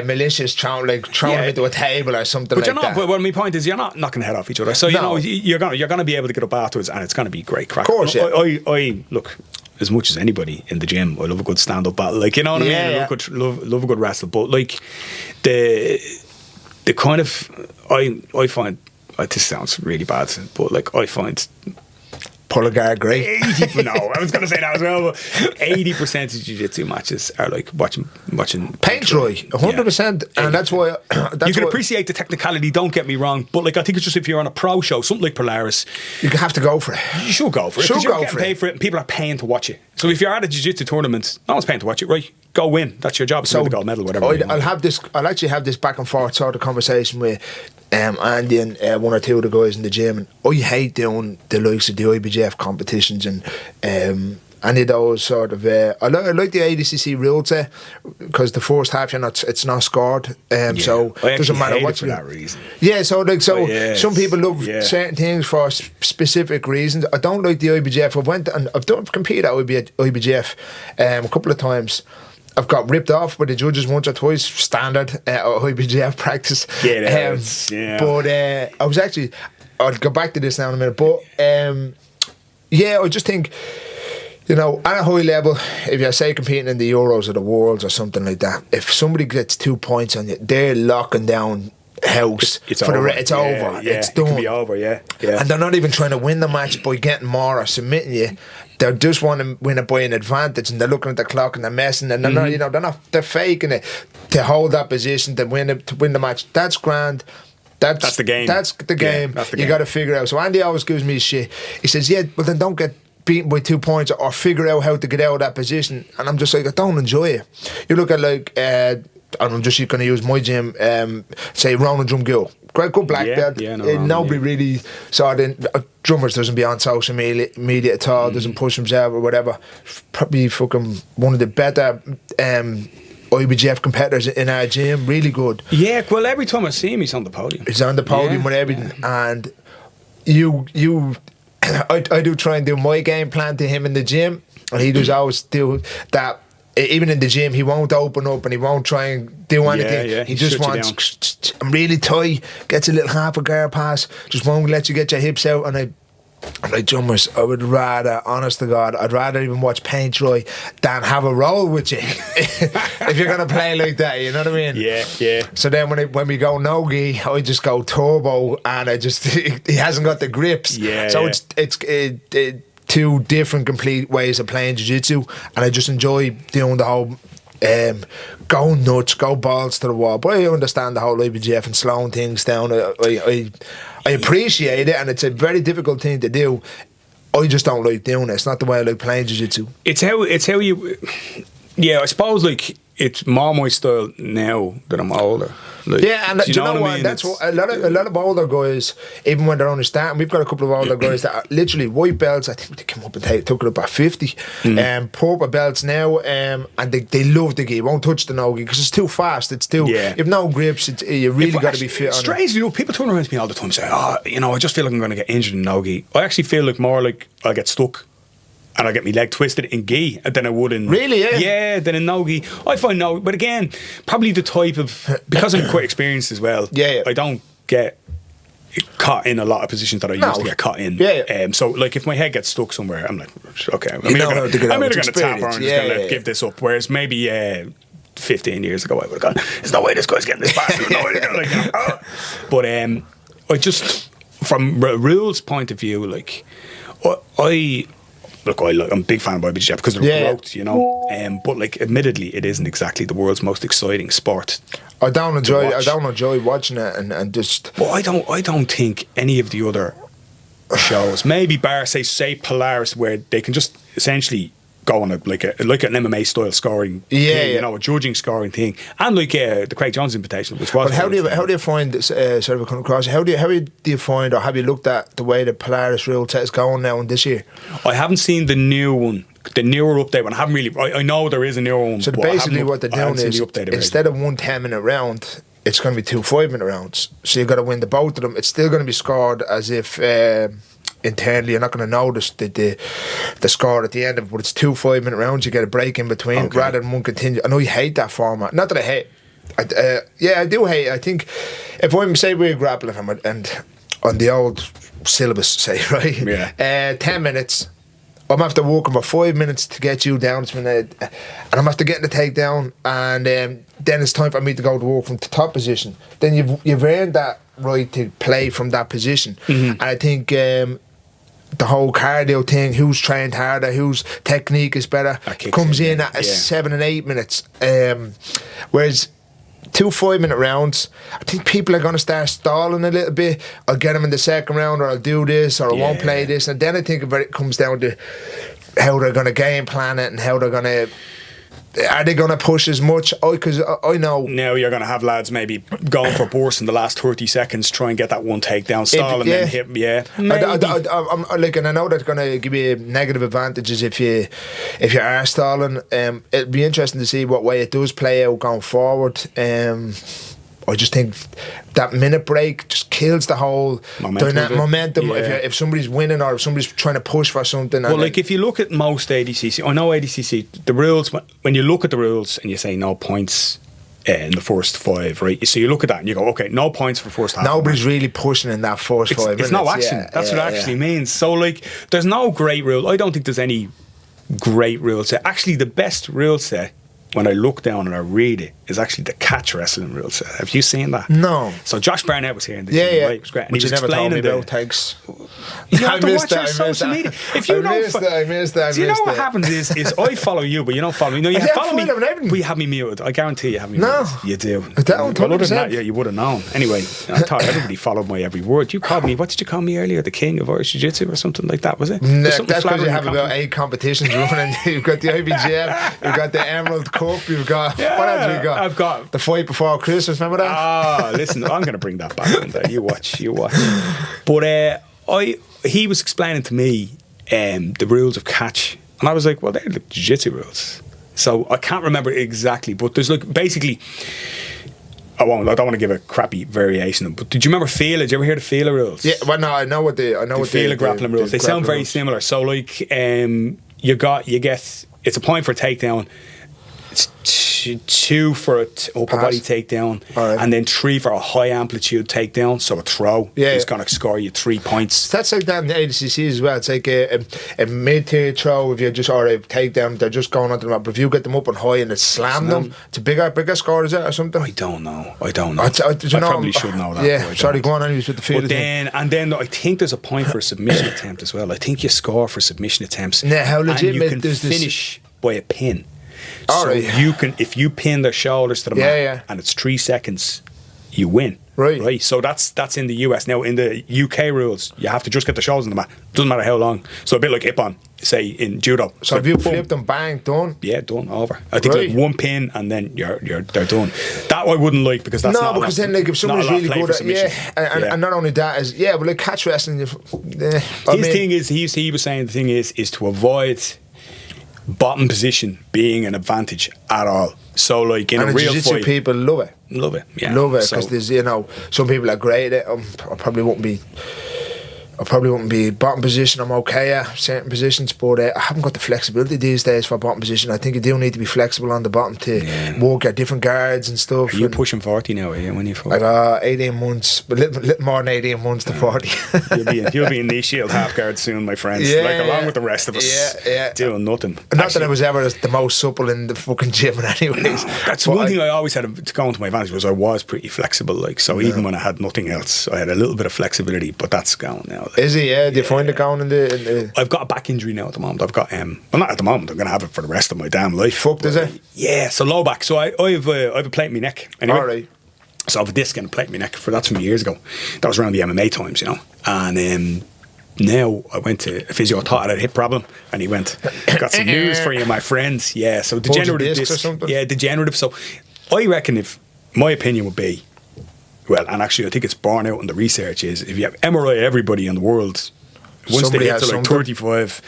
malicious, throwing him into a table or something like that. But my point is, you're not knocking the head off each other. So you're gonna be able to get up afterwards, and it's gonna be great crack. Of course, I look. As much as anybody in the gym, I love a good stand-up battle. Like, you know what I mean? I love a good wrestle. But like the kind of I find, this sounds really bad, but like I find pull a guard great. No, I was going to say that as well. But 80% of jiu-jitsu matches are like watching paint dry, 100%, and that's why you can appreciate the technicality. Don't get me wrong, but like I think it's just if you're on a pro show, something like Polaris, you have to go for it. You should go for it. You're getting paid for it, and people are paying to watch it. So if you're at a jiu-jitsu tournament, no one's paying to watch it, right? Go win. That's your job. So win the gold medal, whatever. I'll actually have this back and forth sort of conversation with Andy and one or two of the guys in the gym, and I hate doing the likes of the IBJF competitions and any of those sort of. I like the ADCC rules there because the first half it's not scored, so it doesn't matter what for that reason. Yeah, so some people love certain things for specific reasons. I don't like the IBJF. I've competed at IBJF a couple of times. I've got ripped off by the judges once or twice, standard IBJF practice. But I was actually, I'll go back to this now in a minute, but I just think, at a high level, if you're, say, competing in the Euros or the Worlds or something like that, if somebody gets 2 points on you, they're locking down house. It's over. It's done. It can be over, And they're not even trying to win the match by getting more or submitting you. They just want to win it by an advantage, and they're looking at the clock and they're messing, and they're faking it to hold that position to win the match. That's grand. That's the game. That's the game. You got to figure out. So Andy always gives me shit. He says, "Yeah, but then don't get beaten by 2 points or figure out how to get out of that position. And I'm just like, I don't enjoy it. You look at like, I'm just going to use my gym, say Ronan Drumgill. Great good black belt. Nobody really saw it. Drummers doesn't be on social media at all, doesn't push himself or whatever. Probably fucking one of the better IBJF competitors in our gym. Really good. Yeah, well, every time I see him, he's on the podium. He's on the podium with everything. And I do try and do my game plan to him in the gym, and he does always do that. Even in the gym, he won't open up and he won't try and do anything. Yeah, he just wants, I'm really tight, gets a little half a guard pass, just won't let you get your hips out. And I'm like, drummers, I would rather, honest to God, I'd rather even watch paint dry than have a roll with you if you're going to play like that, you know what I mean? Yeah. So then when we go no-gi, I just go turbo, and he hasn't got the grips. So it's two different complete ways of playing jiu-jitsu, and I just enjoy doing the whole go nuts, go balls to the wall. But I understand the whole IBJF and slowing things down. I appreciate it, and it's a very difficult thing to do. I just don't like doing it. It's not the way I like playing jiu-jitsu. It's how you... Yeah, I suppose like it's more my style now that I'm older. Like, yeah, and do you know what? I mean? That's what a lot of older guys, even when they're only starting, we've got a couple of older guys that are literally white belts. I think they came up and took it up at 50. Purple belts now, and they love the gi. Won't touch the no-gi because it's too fast. It's too... You've no grips. You really got to be fit on it. Strangely, people turn around to me all the time and say, I just feel like I'm going to get injured in no-gi. I actually feel like more like I'll get stuck and I get my leg twisted in gi than I would in... Really, yeah? Yeah, than in no-gi. I find no... But again, probably the type of... Because I'm quite experienced as well, I don't get caught in a lot of positions that I used to get caught in. So, like, if my head gets stuck somewhere, I'm like, okay, I'm either going to tap or I'm just going to give this up. Whereas maybe 15 years ago, I would have gone, there's no way this guy's getting this fast. But I just... From a rules point of view, like, I'm a big fan of IBJJF because they're growth, you know. But like, admittedly, it isn't exactly the world's most exciting sport. I don't enjoy watching it, and just. But I don't think any of the other shows, maybe bar say Polaris, where they can just essentially go on like an MMA style scoring thing, you know, a judging scoring thing, and like the Craig Johnson Invitational, which was. But how do you find this sort of coming across? How do you find, or have you looked at the way the Polaris rule set is going now in this year? I haven't seen the new one, the newer update one. I haven't really. I know there is a newer one. So basically, what they're doing is instead of one 10-minute round, it's going to be two 5-minute rounds. So you've got to win the both of them. It's still going to be scored as if. Internally, you're not going to notice the score at the end of it, but it's two 5-minute rounds. You get a break in between rather than one continue. I know you hate that format. Not that I hate. I do hate it. I think if I'm say we're grappling him and on the old syllabus, say 10 minutes. I'm after walking for 5 minutes to get you down, and I'm after getting the takedown, and then it's time for me to go to walk from the top position. Then you've earned that right to play from that position, and I think. The whole cardio thing, who's trained harder, whose technique is better, comes in at 7 and 8 minutes. Whereas two 5-minute rounds, I think people are going to start stalling a little bit. I'll get them in the second round, or I'll do this, or I won't play this. And then I think it comes down to how they're going to game plan it and how they're going to... Are they going to push as much? Because I know... Now you're going to have lads maybe going for bursts in the last 30 seconds, try and get that one takedown, stall and then hit... And I know that's going to give you negative advantages if you are stalling. It'll be interesting to see what way it does play out going forward. I just think that minute break just kills the whole momentum. If somebody's winning or if somebody's trying to push for something. Well, like if you look at most ADCC, I know ADCC, the rules, when you look at the rules and you say no points in the first 5, right? So you look at that and you go, okay, no points for first half. Nobody's really pushing in that first 5 minutes. It's no action. That's what it actually means. So like, there's no great rule. I don't think there's any great rule set. Actually, the best rule set when I look down and I read it, is actually the catch wrestling rules. Have you seen that? No. So Josh Barnett was here in the Yeah, gym, yeah. right? It was great. And Which he was you never told me explaining about, thanks. You have to I watch our social media. If you I missed it. Do you know what happens is I follow you, but you don't follow me. No, you follow me. But you have me muted. I guarantee you have me muted. No. You do. I don't, well, other than 100%. that, yeah, you would have known. Anyway, I thought everybody followed my every word. You called me, what did you call me earlier? The king of Irish Jiu-Jitsu or something like that, was it? No, that's because you have about 8 competitions running. You've got the IBJF, you've got the Emerald Cup, you've got... what else have you got? I've got... The fight before Christmas, remember that? Ah, listen, I'm going to bring that back one day. You watch. But he was explaining to me the rules of catch, and I was like, well, they're the jiu-jitsu rules. So I can't remember exactly, but there's like basically... I don't want to give a crappy variation, but did you remember FILA? Did you ever hear the FILA rules? Yeah, well, no, I know what the FILA grappling rules. They sound very similar. So, like, you get it's a point for a takedown. It's 2 for a upper body takedown, and then 3 for a high amplitude takedown. So a throw is going to score you 3 points. That's like that in the ADCC as well. It's like a mid-tier throw if you just or a takedown. They're just going onto them, but if you get them up on high and slam them, it's a bigger score, is it, or something? I don't know. I probably should know that. Yeah, sorry, go on anyways with the field. But then I think there's a point for a submission attempt as well. I think you score for submission attempts. Yeah, how legitimate and you can finish by a pin. So you can, if you pin their shoulders to the mat and it's 3 seconds, you win. Right. So that's in the US. Now in the UK rules, you have to just get the shoulders on the mat. Doesn't matter how long. So a bit like Ippon, say in judo. So if you flip them, bang, done. Yeah, done, over. I think like 1 pin and then they're done. That I wouldn't like because that's not because then like if someone's really good at and not only that is but like catch wrestling. His thing is he was saying the thing is to avoid bottom position being an advantage at all. So like in a real jiu-jitsu fight, people love it yeah, because there's some people are great at it. I probably wouldn't be bottom position. I'm okay at certain positions, but I haven't got the flexibility these days for bottom position. I think you do need to be flexible on the bottom to work at different guards and stuff. Are you pushing 40 now? Are you when you? I got 18 months, but little more than 18 months to 40. You'll be in knee shield half guard soon, my friends. Along with the rest of us, doing nothing. Not that I was ever the most supple in the fucking gym, anyways. That's one thing I always had to go into my advantage was I was pretty flexible. Like so, even when I had nothing else, I had a little bit of flexibility. But that's gone now. Like, is it? Yeah. Do you find it going in the? I've got a back injury now at the moment. I've got well, not at the moment. I'm going to have it for the rest of my damn life. Fucked, is it? Yeah. So low back. So I have a plate in my neck. Anyway. All right. So I have a disc and a plate in my neck. That's from years ago. That was around the MMA times, And now I went to a physio. Thought I had a hip problem, and he went, "Got some news for you, my friends." Yeah. So degenerative disc. Or something? Yeah, degenerative. So I reckon if my opinion would be. Well, and actually, I think it's borne out in the research is if you have MRI, everybody in the world, once they get to like 35,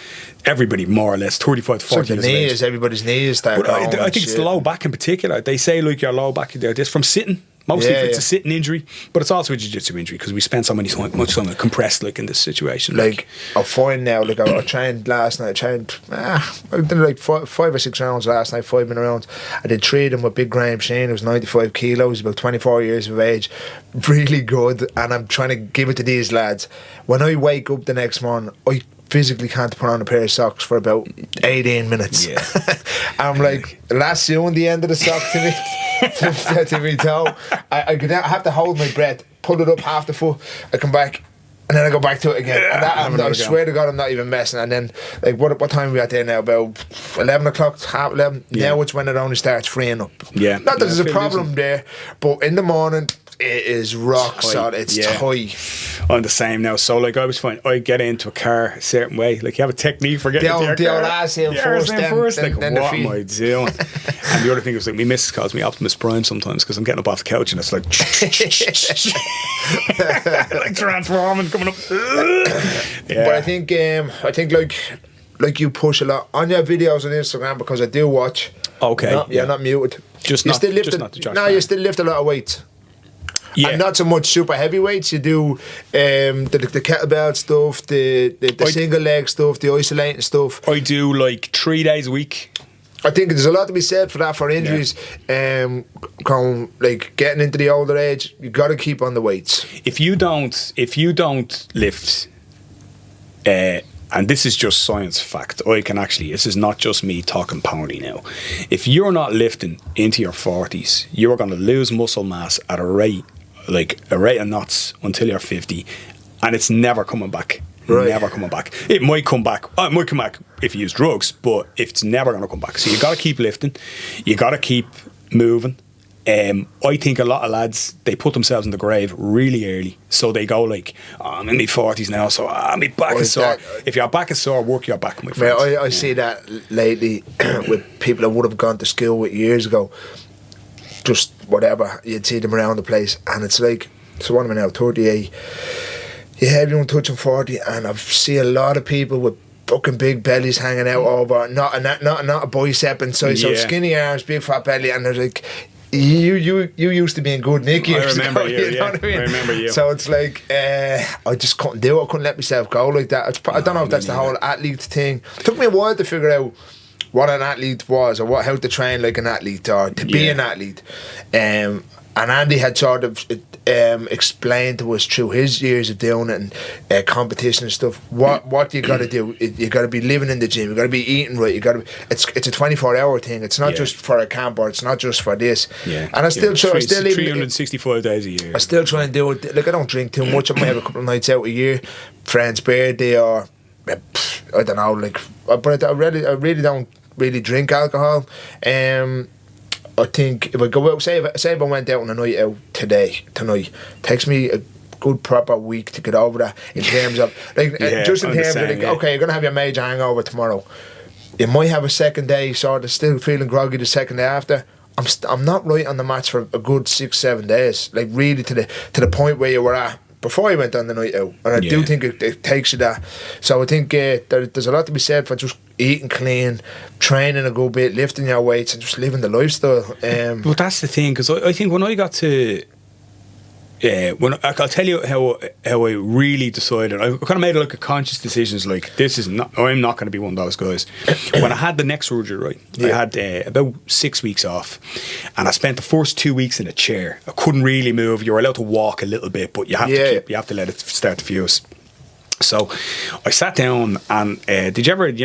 everybody more or less 35 to 40 years. Knees, everybody's knees start going. I think it's the low back in particular. They say like your low back there, just from sitting. Mostly it's a sitting injury, but it's also a jiu-jitsu injury because we spend so much time compressed like in this situation. Like I find now, like I trained last night. I did like 5 or 6 rounds last night, 5 minute rounds. I did 3 of them with Big Graham Shane, who was 95 kilos, about 24 years of age, really good. And I'm trying to give it to these lads. When I wake up the next morning, I physically can't put on a pair of socks for about 18 minutes. Yeah. I'm like, last you on the end of the sock to me. to me toe. I have to hold my breath, pull it up half the foot, I come back, and then I go back to it again. And I swear to God, I'm not even messing. And then, like, what time are we at there now? About 11 o'clock, half 11. Yeah. Now it's when it only starts freeing up. Yeah. Not that there's a problem there, but in the morning, it is rock solid. It's tight. I'm the same now. So like I was fine. I get into a car a certain way. Like you have a technique for getting into your car. The old ass in first. Like what am I doing? And the other thing was like my missus calls me Optimus Prime sometimes because I'm getting up off the couch and it's like like transforming coming up. But I think like you push a lot on your videos on Instagram because I do watch. Okay. You're not muted. You still lift a lot of weights. Yeah. And not so much super heavyweights. You do the kettlebell stuff, the single leg stuff, the isolating stuff. I do like 3 days a week. I think there's a lot to be said for that for injuries. Like getting into the older age, you got to keep on the weights. If you don't lift and this is just science fact, this is not just me talking pony now. If you're not lifting into your 40s, you're going to lose muscle mass at a rate of knots until you're 50, and it's never coming back. Right. Never coming back. It might come back. It might come back if you use drugs, but it's never going to come back. So you got to keep lifting. You got to keep moving. I think a lot of lads, they put themselves in the grave really early. So they go like, I'm in my 40s now, so my back is sore. If your back is sore, work your back, my friend. I see that lately with people that would have gone to school with years ago. Just whatever, you'd see them around the place, and it's like, so what am I now, 38? Yeah, everyone touching 40, and I've seen a lot of people with fucking big bellies hanging out over, not a bicep inside, so skinny arms, big fat belly, and they're like, you used to be in good nick years ago, you know what I mean? I remember you. So it's like, I just couldn't do it, I couldn't let myself go like that. I don't know if that's the whole athlete thing. It took me a while to figure out what an athlete was, or how to train like an athlete, or to be an athlete. And Andy had sort of explained to us through his years of doing it and competition and stuff what you got to do. You got to be living in the gym. You got to be eating right. You got to. It's a 24-hour thing. It's not just for a camp, or it's not just for this. Yeah. And I still try. I still 365 days a year. I still try and do it. Like, I don't drink too much. I might have a couple of nights out a year, friend's birthday, or I don't know. Like, but I really don't really drink alcohol. I think if I go out, say if I went out on a night out tonight, takes me a good proper week to get over that, in terms of like, just in terms of like, okay, you're gonna have your major hangover tomorrow. You might have a second day, sort of still feeling groggy the second day after. I'm not right on the match for a good 6-7 days, like really to the point where you were at before you went on the night out, and I do think it takes you that. So I think there's a lot to be said for just eating clean, training a good bit, lifting your weights, and just living the lifestyle. But that's the thing, because I think when I got to, I'll tell you how I really decided. I kind of made like a conscious decisions. Like, I'm not going to be one of those guys. When I had the neck surgery, right, I had about 6 weeks off, and I spent the first 2 weeks in a chair. I couldn't really move. You were allowed to walk a little bit, but you have to let it start to fuse. So I sat down, and did you ever, Dave,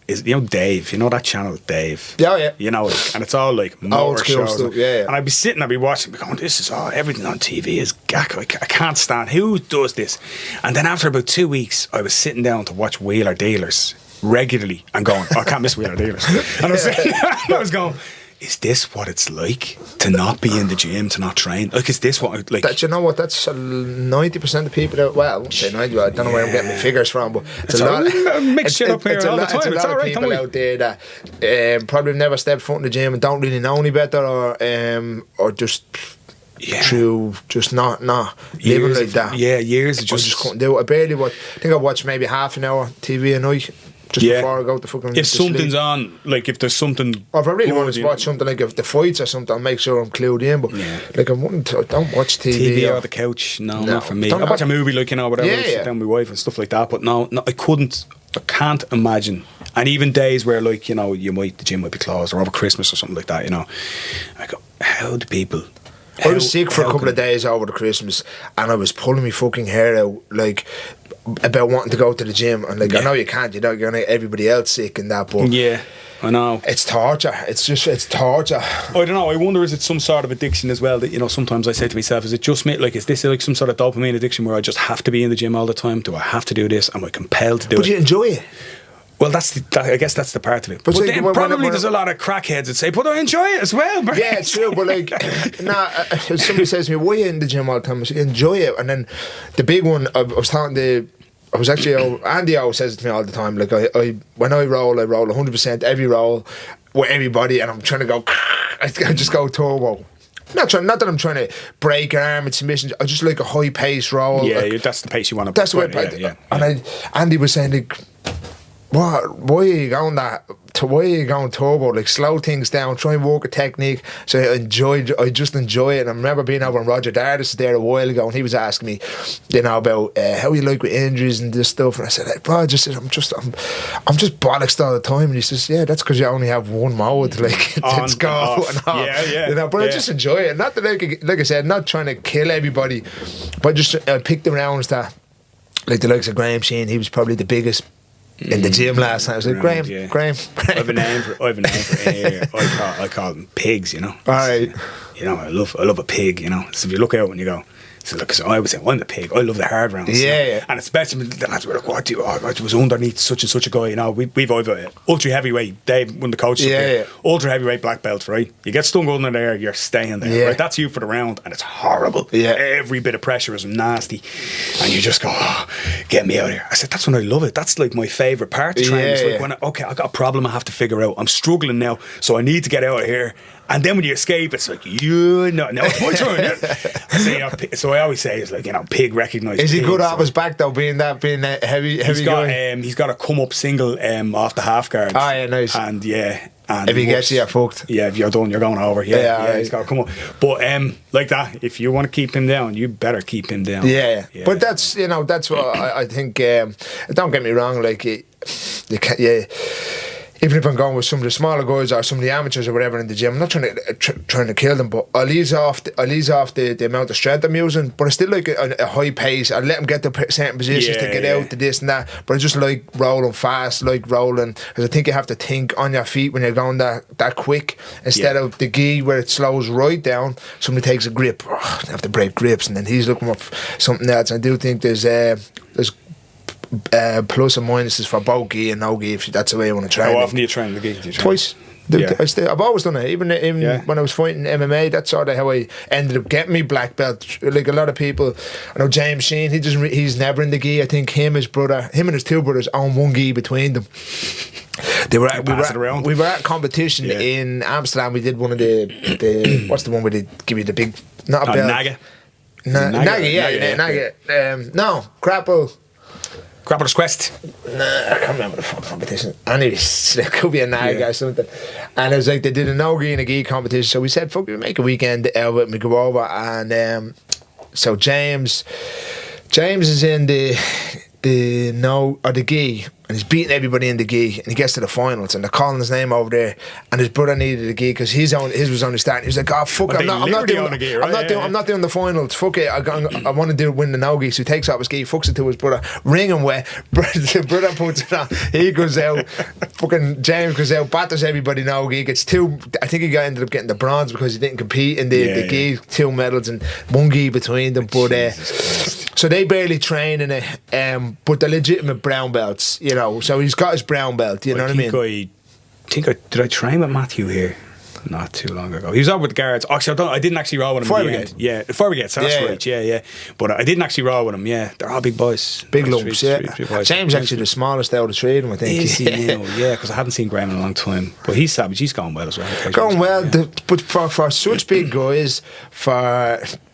that channel, Dave? Yeah. And it's all like motor shows. Stuff, yeah. And I'd be watching, going, this is everything on TV is gack. I can't stand, who does this? And then after about 2 weeks, I was sitting down to watch Wheeler Dealers regularly and going, I can't miss Wheeler Dealers. And I was sitting there, and I was going, is this what it's like to not be in the gym, to not train? Like, is this what, like... That, you know what, that's 90% of people that, well, I won't say 90, I don't know where I'm getting my figures from, but it's a lot... I make shit up here all the time, it's all right, people out there that probably never stepped foot in the gym and don't really know any better, or just... through just not living like that. Yeah, years of just couldn't do it. I think I watched maybe half an hour TV a night. Just before I go to fucking... If something's on, like if there's something... Or if I really want to watch something, like if the fights or something, I'll make sure I'm clued in. But like, I don't watch TV. or the couch. No, not for me. I watch a movie, like, whatever. Sit down with my wife and stuff like that. But no, I can't imagine. And even days where, like, the gym might be closed, or over Christmas or something like that, I go, how do people... I was sick for a couple of days over the Christmas, and I was pulling my fucking hair out, like, about wanting to go to the gym. And like, I know you can't, you're going to everybody else sick and that, but I know it's torture. It's torture. I don't know. I wonder, is it some sort of addiction as well? That sometimes I say to myself, is it just me? Like, is this like some sort of dopamine addiction where I just have to be in the gym all the time? Do I have to do this? Am I compelled to do it? But you enjoy it. Well, I guess that's the part of it. But then probably there's a lot of crackheads that say, but I enjoy it as well. Bro. Yeah, it's true. But like, if somebody says to me, why are you in the gym all the time? I say, enjoy it. And then the big one, I was talking to, Andy always says it to me all the time, like, when I roll 100% every roll with everybody, and I'm trying to go, I just go turbo. Not that I'm trying to break an arm in submission. I just like a high pace roll. Yeah, like, that's the pace you want to. That's the way I play. Yeah. And Andy was saying, like, why are you going turbo? Like, slow things down, try and work a technique. So I just enjoy it. And I remember being over on Roger Dardis there a while ago, and he was asking me, about how you like with injuries and this stuff. And I said, like, bro, I'm just bollocksed all the time. And he says, yeah, that's because you only have one mode. Like, it's go and off. Yeah. But I just enjoy it. Not that, like I said, not trying to kill everybody, but just pick the rounds that, like the likes of Graham Sheehan, he was probably the biggest in the gym last night. I was like, Graham. I have a name for I call them pigs, you know. All right. You know, I love a pig, you know. So if you look out and you go, so look, so I would say, I'm the pig. I love the hard rounds. Yeah, you know? And especially when the lads were like, what do you, I was underneath such and such a guy, you know. We've ultra heavyweight, Dave, one of the coaches up there, ultra heavyweight black belt, right? You get stung under there, you're staying there, right? That's you for the round, and it's horrible. Yeah. Every bit of pressure is nasty, and you just go, oh, get me out of here. I said, that's when I love it. That's like my favourite part of training. It's like when I got a problem I have to figure out. I'm struggling now, so I need to get out of here. And then when you escape, it's like, no, it's my turn. So I always say, it's like, you know, pig recognised. Is he good off his back though, being that heavy guy? He's got a come up single off the half guard. Oh yeah, nice. And and if he gets you, you're fucked. Yeah, if you're done, you're going over. Yeah, he's got to come up. But like that, if you want to keep him down, you better keep him down. Yeah. But that's, you know, that's what I think. Don't get me wrong, like even if I'm going with some of the smaller guys or some of the amateurs or whatever in the gym, I'm not trying to kill them, but I'll ease off the amount of strength I'm using, but I still like a high pace. I let them get to certain positions to get out to this and that, but I just like rolling fast, because I think you have to think on your feet when you're going that quick, instead of the gi where it slows right down. Somebody takes a grip, I have to break grips, and then he's looking for something else. I do think there's plus and minuses for both gi and no gi, if that's the way you want to train. How often do you train the gi? Twice. I've always done it, even when I was fighting MMA. That's sort of how I ended up getting me black belt. Like a lot of people, I know James Sheen, he's never in the gi. I think him and his two brothers own one gi between them. We were at competition in Amsterdam. We did one of the what's the one where they give you the big, not a belt, Naga. Naga. No, grapple. Grappler's Quest. Nah, I can't remember the full competition. Anyways, it could be a Naga or something. And it was like they did a no-gi and a gi competition. So we said, fuck, we make a weekend out of it and we go over. And so James is in the gi, and he's beating everybody in the gi, and he gets to the finals, and they're calling his name over there, and his brother needed a gi because his was only starting. He was like, "Oh fuck, I'm not doing the finals. Fuck it, I want to win the no gi." So he takes off his gi, fucks it to his brother, wringing wet. The brother puts it on. He goes out. Fucking James goes out, batters everybody no gi. Gets two. I think he ended up getting the bronze because he didn't compete in the gi. 2 medals and 1 gi between them, but. So they barely train in it, but they're legitimate brown belts, you know. So he's got his brown belt, you know what I mean? Did I train with Matthew here? Not too long ago. He was out with the guards. Actually, I didn't actually roll with him. Before we get, so that's right. Yeah. But I didn't actually roll with him. Yeah, they're all big boys, big lumps. James actually the smallest out of the three of them, I think. Is he now? Yeah, because I hadn't seen Graham in a long time. But he's savage. He's going well as well. Going well, but for such big guys,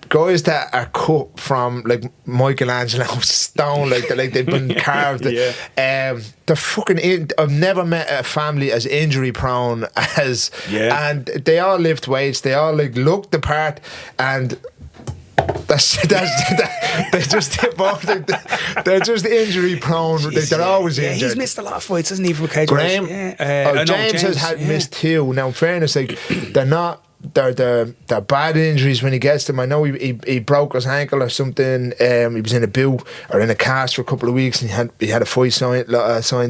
guys that are cut from like Michelangelo's stone, like they've been carved. They're fucking. I've never met a family as injury prone as, and they all lift weights. They all like look the part, and that's they just they're just injury prone. They're always injured. He's missed a lot of fights, hasn't he? For cage Graham, James has missed 2. Now, in fairness, like they're not. They're bad injuries when he gets them. I know he broke his ankle or something. He was in a boot or in a cast for a couple of weeks, and he had a fight signed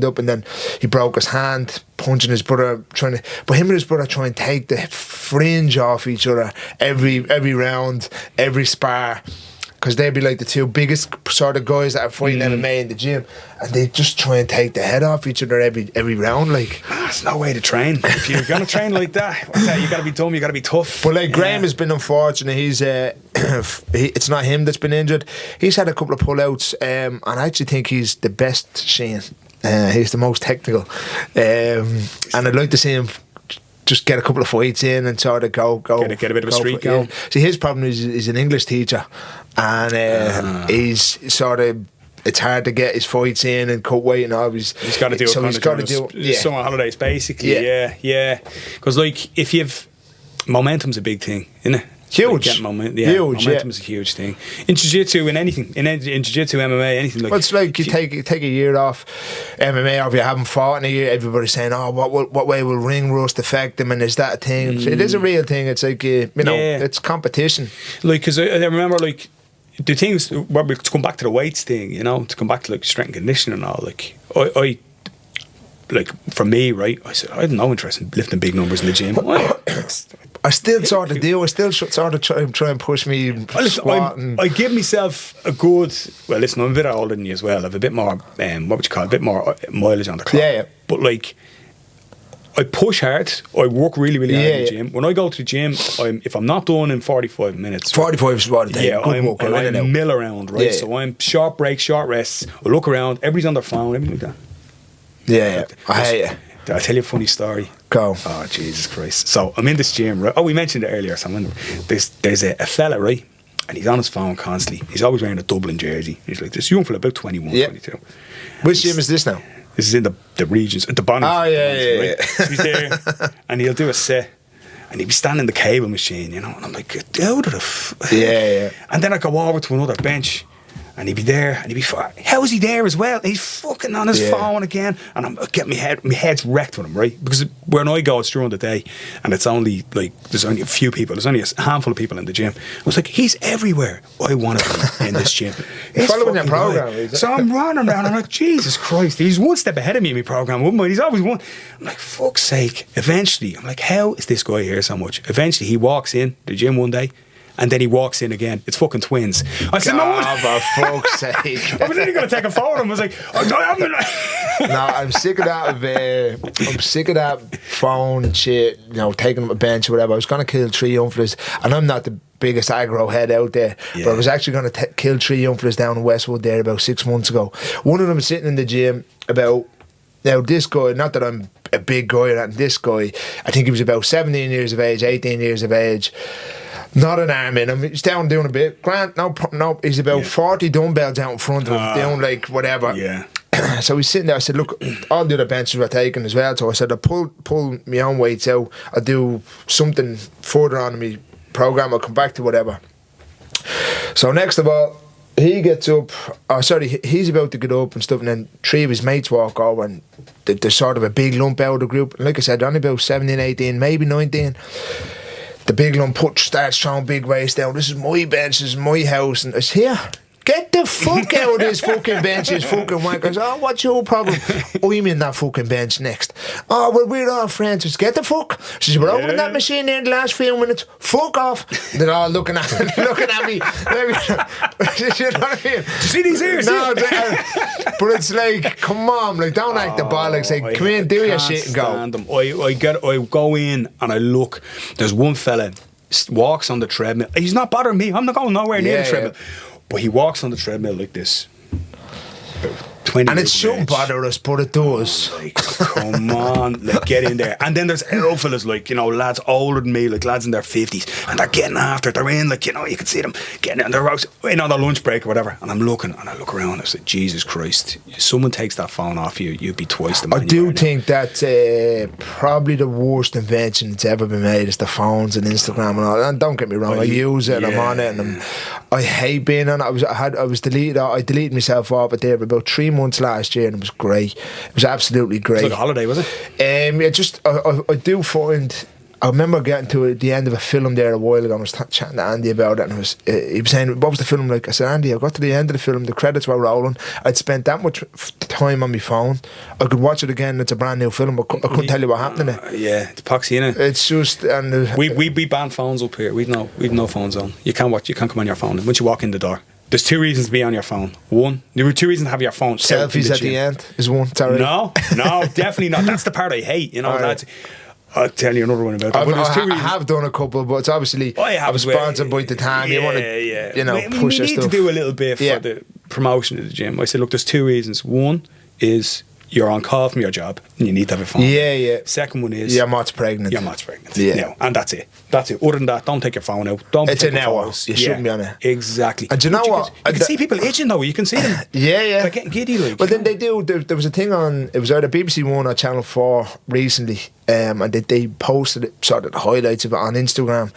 up, and then he broke his hand punching his brother, but him and his brother try and take the fringe off each other every round, every spar. Because they'd be like the 2 biggest sort of guys that are fighting MMA in the gym, and they just try and take the head off each other every round. Like, that's no way to train. If you're gonna train like that, you gotta be dumb. You gotta be tough. But like Graham has been unfortunate. He's it's not him that's been injured. He's had a couple of pullouts, and I actually think he's the best Shane. He's the most technical, and I'd like to see him just get a couple of fights in and sort of go get a bit of a streak going. See, his problem is he's an English teacher, and he's sort of, it's hard to get his fights in and cut weight and all. He's got to do summer holidays basically. Yeah. Because like if you've momentum's a big thing, isn't it? Huge. Like momentum is a huge thing. In Jiu-Jitsu, in anything, in Jiu-Jitsu, MMA, anything like that. Well, it's like you take a year off MMA, or if you haven't fought in a year, everybody's saying, oh, what way will ring rust affect them, and is that a thing? It is a real thing. It's like, it's competition. Like, because I remember, like, the things, well, to come back to the weights thing, you know, to come back to like strength and conditioning and all, like I like for me, right? I said I had no interest in lifting big numbers in the gym. I still sort of do. I still sort of try and push me squatting. I give myself a good. Well, listen, I'm a bit older than you as well. I have a bit more. What would you call it? A bit more mileage on the clock. Yeah. But like, I push hard. I work really, really hard in the gym. When I go to the gym, if I'm not done in 45 minutes. 45 is what it takes. Yeah, I mill around, right? Yeah. So I'm short breaks, short rests. I look around. Everybody's on their phone. Everything like that. Yeah. I hate it. I'll tell you a funny story. Go. Oh, Jesus Christ. So I'm in this gym, right? Oh, we mentioned it earlier. So there's a fella, right? And he's on his phone constantly. He's always wearing a Dublin jersey. He's like this young fella, about 21, 22. Which gym is this now? This is in the regions, at the bottom. Oh, yeah. Right? So he's there, and he'll do a set. And he'd be standing in the cable machine, you know. And I'm like, get out of the Yeah. And then I go over to another bench. And he'd be there, and he'd be how is he there as well? He's fucking on his phone again, and I'm getting my head's wrecked with him, right? Because when I go, it's during the day, and it's only like there's only a few people, there's only a handful of people in the gym. I was like, he's everywhere. I want to be in this gym. Following that program, so I'm running around. I'm like, Jesus Christ, he's one step ahead of me in my program. Wouldn't mind? He's always one. I'm like, fuck's sake. Eventually, I'm like, how is this guy here so much? Eventually, he walks in the gym one day. And then he walks in again. It's fucking twins. I said, no. For fuck's sake. I was only going to take a photo. I was like, no, I'm sick of that. I'm sick of that phone shit. You know, taking them a bench or whatever. I was going to kill 3 young fellas, and I'm not the biggest aggro head out there, but I was actually going to kill 3 young fellas down in Westwood there about 6 months ago. One of them was sitting in the gym about. Now, this guy, not that I'm a big guy or anything, this guy, I think he was about 17 years of age, 18 years of age. Not an arm in him. He's down doing a bit. Grant, no, he's about 40 dumbbells out in front of him, doing like whatever. Yeah. So he's sitting there. I said, look, all the other benches were taken as well. So I said, I'll pull my own weights out. I'll do something further on in my program. I'll come back to whatever. So next of all, he gets up. Oh, sorry, he's about to get up and stuff. And then 3 of his mates walk over, and there's sort of a big lump out of the group. And like I said, only about 17, 18, maybe 19. The big lump starts throwing big weights down. This is my bench, this is my house. And I said, here, get the fuck out of this fucking bench, this fucking wankers. Oh, what's your problem? I'm in that fucking bench next. Oh, well, we're all friends. I said, get the fuck. She said, we're over in that machine there in the last few minutes. Fuck off. They're all looking at me. You know what I mean? See these ears? No, but it's like, come on, like, don't act the ball. Like, say, come in, do your shit and go. Them. I go in and I look. There's one fella walks on the treadmill. He's not bothering me. I'm not going nowhere near the treadmill. But he walks on the treadmill like this. 20 and it shouldn't bother us, but it does. Like, come on, like, get in there. And then there's old fellas, like, you know, lads older than me, like lads in their 50s, and they're getting after it. They're in, like, you know, you can see them getting in. They're out in on their lunch break or whatever. And I'm looking, and I look around, and I say, Jesus Christ, if someone takes that phone off you, you'd be twice the man. I do think that's probably the worst invention that's ever been made is the phones and Instagram and all. And don't get me wrong, I use it and I'm on it, and I hate being on it. I deleted myself off it there for about 3 months last year, and it was great. It was absolutely great. It was like a holiday, was it? I do find. I remember getting to the end of a film there a while ago, and I was chatting to Andy about it, and he was saying, what was the film like? I said, Andy, I got to the end of the film, the credits were rolling, I'd spent that much time on my phone, I could watch it again, it's a brand new film, I couldn't tell you what happened in it. Yeah, it's epoxy, innit? It's just... and we ban phones up here, we've no phones on. You can't come on your phone once you walk in the door. There's 2 reasons to be on your phone. One, there were 2 reasons to have your phone. Selfies at the end is one. Sorry. No, definitely not. That's the part I hate. You know, lads. I'll tell you another one about that. I have done a couple, but it's obviously I was sponsored by the time. You want to, push your stuff. We need to do a little bit for the promotion of the gym. I said, look, there's 2 reasons. One is you're on call from your job and you need to have a phone. Yeah. Second one is your mom's pregnant. Yeah. No, and that's it. Other than that, don't take your phone out. It's an hour. You shouldn't be on it. Exactly. And do you know what? You can see people itching though. You can see them. Yeah. They're getting giddy. Like. But then they do. There was a thing on. It was either BBC One or Channel 4 recently, and they posted it, sort of the highlights of it on Instagram.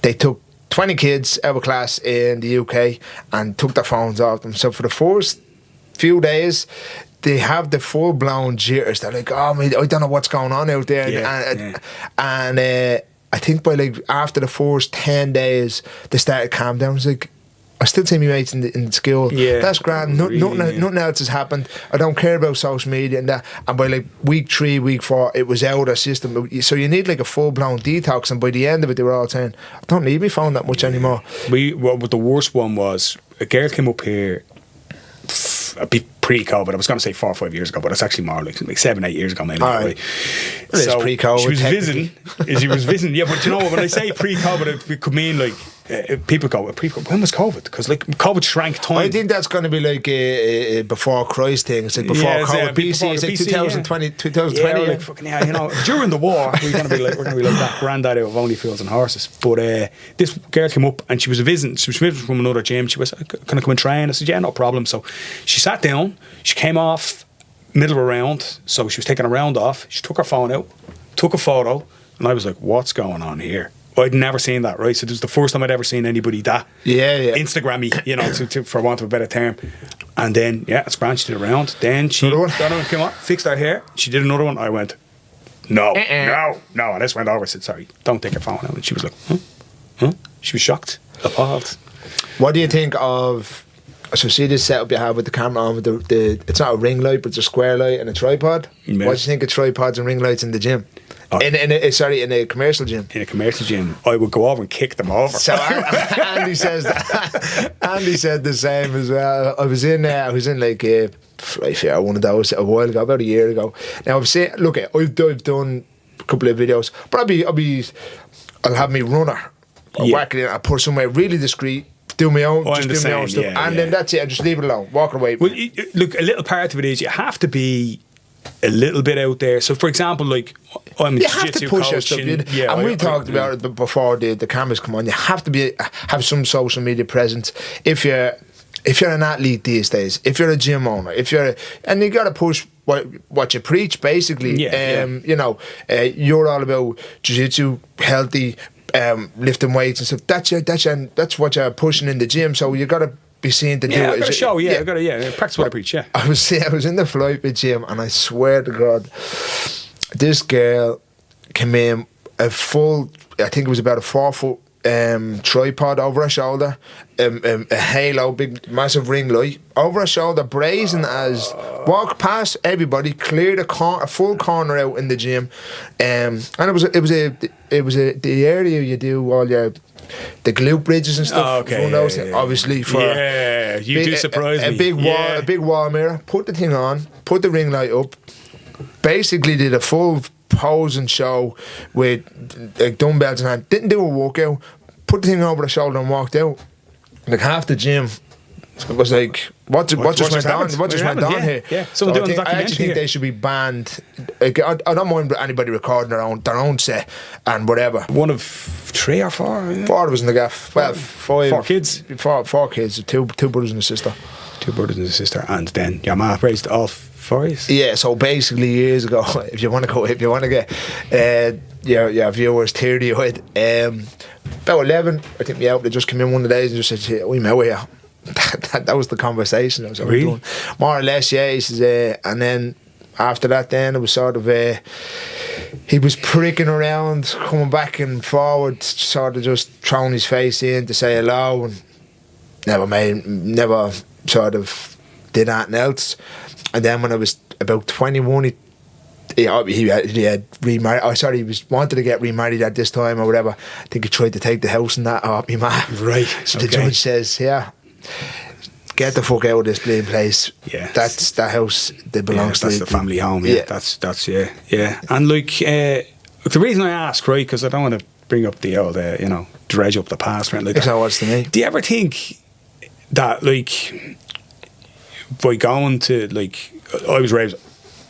They took 20 kids out of class in the UK and took their phones off them. So for the first few days, they have the full blown jitters. They're like, oh, I don't know what's going on out there. And I think by like after the first 10 days, they started calm down. It's like, I still see my mates in school. Yeah, that's grand. Nothing else has happened. I don't care about social media and that. And by like week 3, week 4, it was out of the system. So you need like a full blown detox. And by the end of it, they were all saying, "I don't need my phone that much anymore." What the worst one was, a girl came up here a bit pre-COVID. I was going to say 4 or 5 years ago, but it's actually more like 7, 8 years ago maybe. Right. So pre-COVID. She was visiting. Yeah, but you know what? When I say pre-COVID, it could mean like people go, when was COVID? Because like COVID shrank time. I think that's going to be like a before Christ thing. It's like before COVID. BC is like 2020. 2020. Yeah, like fucking you know, during the war we're going to be like that granddaddy of only fools and horses. But this girl came up and she was visiting from another gym. She was, "Can I come and train?" I said, "Yeah, no problem." So she sat down. She came off middle of a round, so she was taking a round off. She took her phone out, took a photo, and I was like, "What's going on here?" I'd never seen that, right? So this was the first time I'd ever seen anybody that Instagrammy, you know, to for want of a better term. And then, it's grand, she did a round. Then she came on, fixed her hair. She did another one. I went, no. And this went over. I said, "Sorry, don't take your phone out." And she was like, huh? She was shocked, appalled. What do you think of... So see this setup you have with the camera on with the it's not a ring light, but it's a square light and a tripod. Yeah. What do you think of tripods and ring lights in the gym? In a commercial gym. In a commercial gym, I would go over and kick them over. So Andy says that. Andy said the same as well. I was in like one of those a while ago, about a year ago. Now I've seen. Look, I've done a couple of videos, but I'll have me runner. I'll whack it in. I put somewhere really discreet. Do my own, my own stuff, and then that's it. I just leave it alone, walk away. Well, look, a little part of it is you have to be a little bit out there. So, for example, like I'm a jiu-jitsu coach, your stuff, and we talked about it before the cameras come on. You have to have some social media presence if you're an athlete these days. If you're a gym owner, and you got to push what you preach, basically. You know, you're all about jiu-jitsu, healthy. Lifting weights and stuff. That's what you're pushing in the gym. So you got to be seen to do it. I got to show. I got to practice what I preach. Yeah. I was in the Flypit gym, and I swear to God, this girl came in a full. I think it was about a 4-foot tripod over her shoulder, a halo, big massive ring light over her shoulder, brazen as walk past everybody, cleared a full corner out in the gym, and it was the area you do all your the glute bridges and stuff. Obviously for you do surprise me. A big wall mirror. Put the thing on, put the ring light up. Basically did a full pose and show with like dumbbells in hand. Didn't do a workout. Put the thing over the shoulder and walked out. Like half the gym was like, what just went on? What just went on here? Yeah. So I actually think they should be banned. Like, I don't mind anybody recording their own set and whatever. One of 3 or 4. 4 was in the gaff. Well, 5. 4 kids. 4 kids. Two brothers and a sister. 2 brothers and a sister, and then your ma raised all 4 years. Yeah. So basically, years ago, if you want to get your viewers teary-eyed, about 11, I think they just came in one of the days and just said, "We met here." That was the conversation. That was really? More or less, yeah. He says, and then after that, then it was sort of he was pricking around, coming back and forward, sort of just throwing his face in to say hello, and never sort of did anything else. And then when I was about 21, he had remarried. He wanted to get remarried at this time or whatever. I think he tried to take the house and that off me, man. Right. So the judge says, get the fuck out of this bleeding place. Yeah. That's the house that belongs to that's the family home. Yeah. That's And like the reason I ask, right, because I don't want to bring up the old dredge up the past, right? Like that's how it was to me. Do you ever think that like by going to like I was raised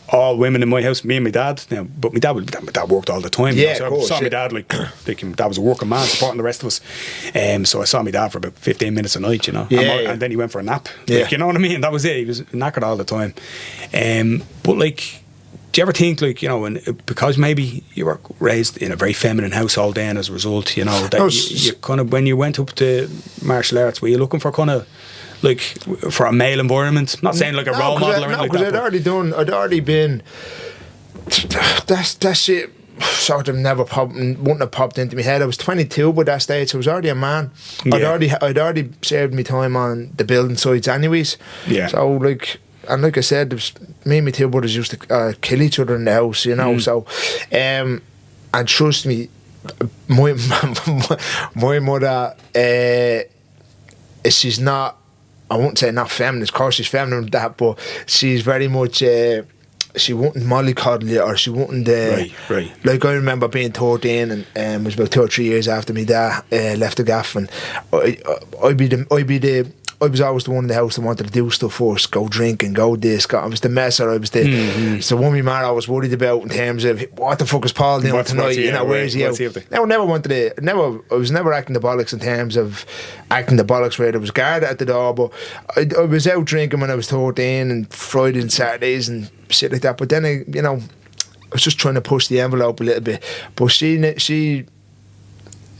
all women in my house, me and my dad. Now, but my dad worked all the time. Yeah, so of course, I saw my dad like my dad was a working man, supporting the rest of us. So I saw my dad for about 15 minutes a night, and then he went for a nap. Yeah. Like, you know what I mean? That was it. He was knackered all the time. But like, do you ever think like because maybe you were raised in a very feminine household, then as a result, that you kind of when you went up to martial arts, were you looking for kind of like for a male environment? Not saying like a role model or anything like that. I'd already been. That's it. sort of wouldn't have popped into my head. I was 22 by that stage, so I was already a man. Yeah. I'd already served my time on the building sites anyways. Yeah. So like I said, there was, me and my two brothers used to kill each other in the house, you know. So, and trust me, my mother, she's not, I won't say not feminist, of course she's feminine with that, but she's very much, she wouldn't mollycoddle you, or she wouldn't, right. Like I remember being 13 and it was about 2 or 3 years after my dad left the gaff, and I was always the one in the house that wanted to do stuff first, go drinking, go this, I was the messer, I was the one my mother was worried about in terms of what the fuck is Paul doing tonight, you know, where's he out? I was never acting the bollocks in terms of acting the bollocks where there was guard at the door, but I was out drinking when I was 13 and Fridays and Saturdays and shit like that, but then I was just trying to push the envelope a little bit, but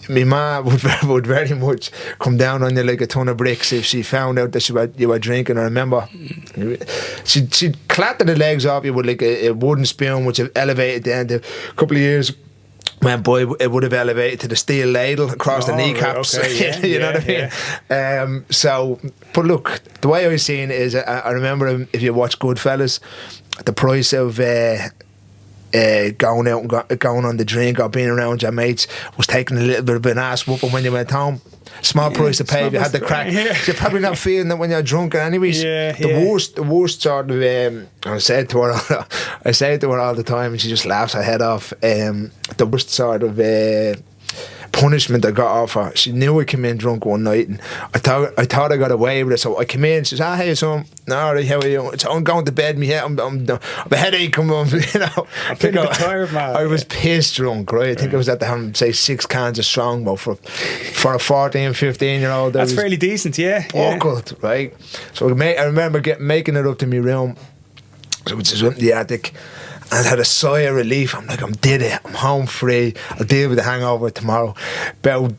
my ma would very much come down on you like a ton of bricks if she found out that you were drinking. I remember she'd clatter the legs off you with like a wooden spoon, which elevated then. A couple of years went by, it would have elevated to the steel ladle across the kneecaps. Right, okay, you know what I mean? So, but look, the way I was seeing it is, I remember if you watch Goodfellas, the price of going out and going on the drink or being around your mates was taking a little bit of an ass whooping when you went home. Small price to pay if you had the crack. You're probably not feeling that when you're drunk anyways. The worst sort of I say it to her all the time and she just laughs her head off. The worst sort of punishment I got off her. She knew I came in drunk one night and I thought I got away with it, so I came in, she says, hey son, alright, how are you? So I'm going to bed, me head, I'm a headache come on, you know. I'm feeling a bit tired, man. I was pissed drunk, right? I think I was at the having say 6 cans of Strongbow for a 14, 15 year old. That's fairly decent, yeah. Awkward, right? So I remember making it up to my room, so which is up in the attic. And I had a sigh of relief. I'm like, I'm did it. I'm home free. I'll deal with the hangover tomorrow. About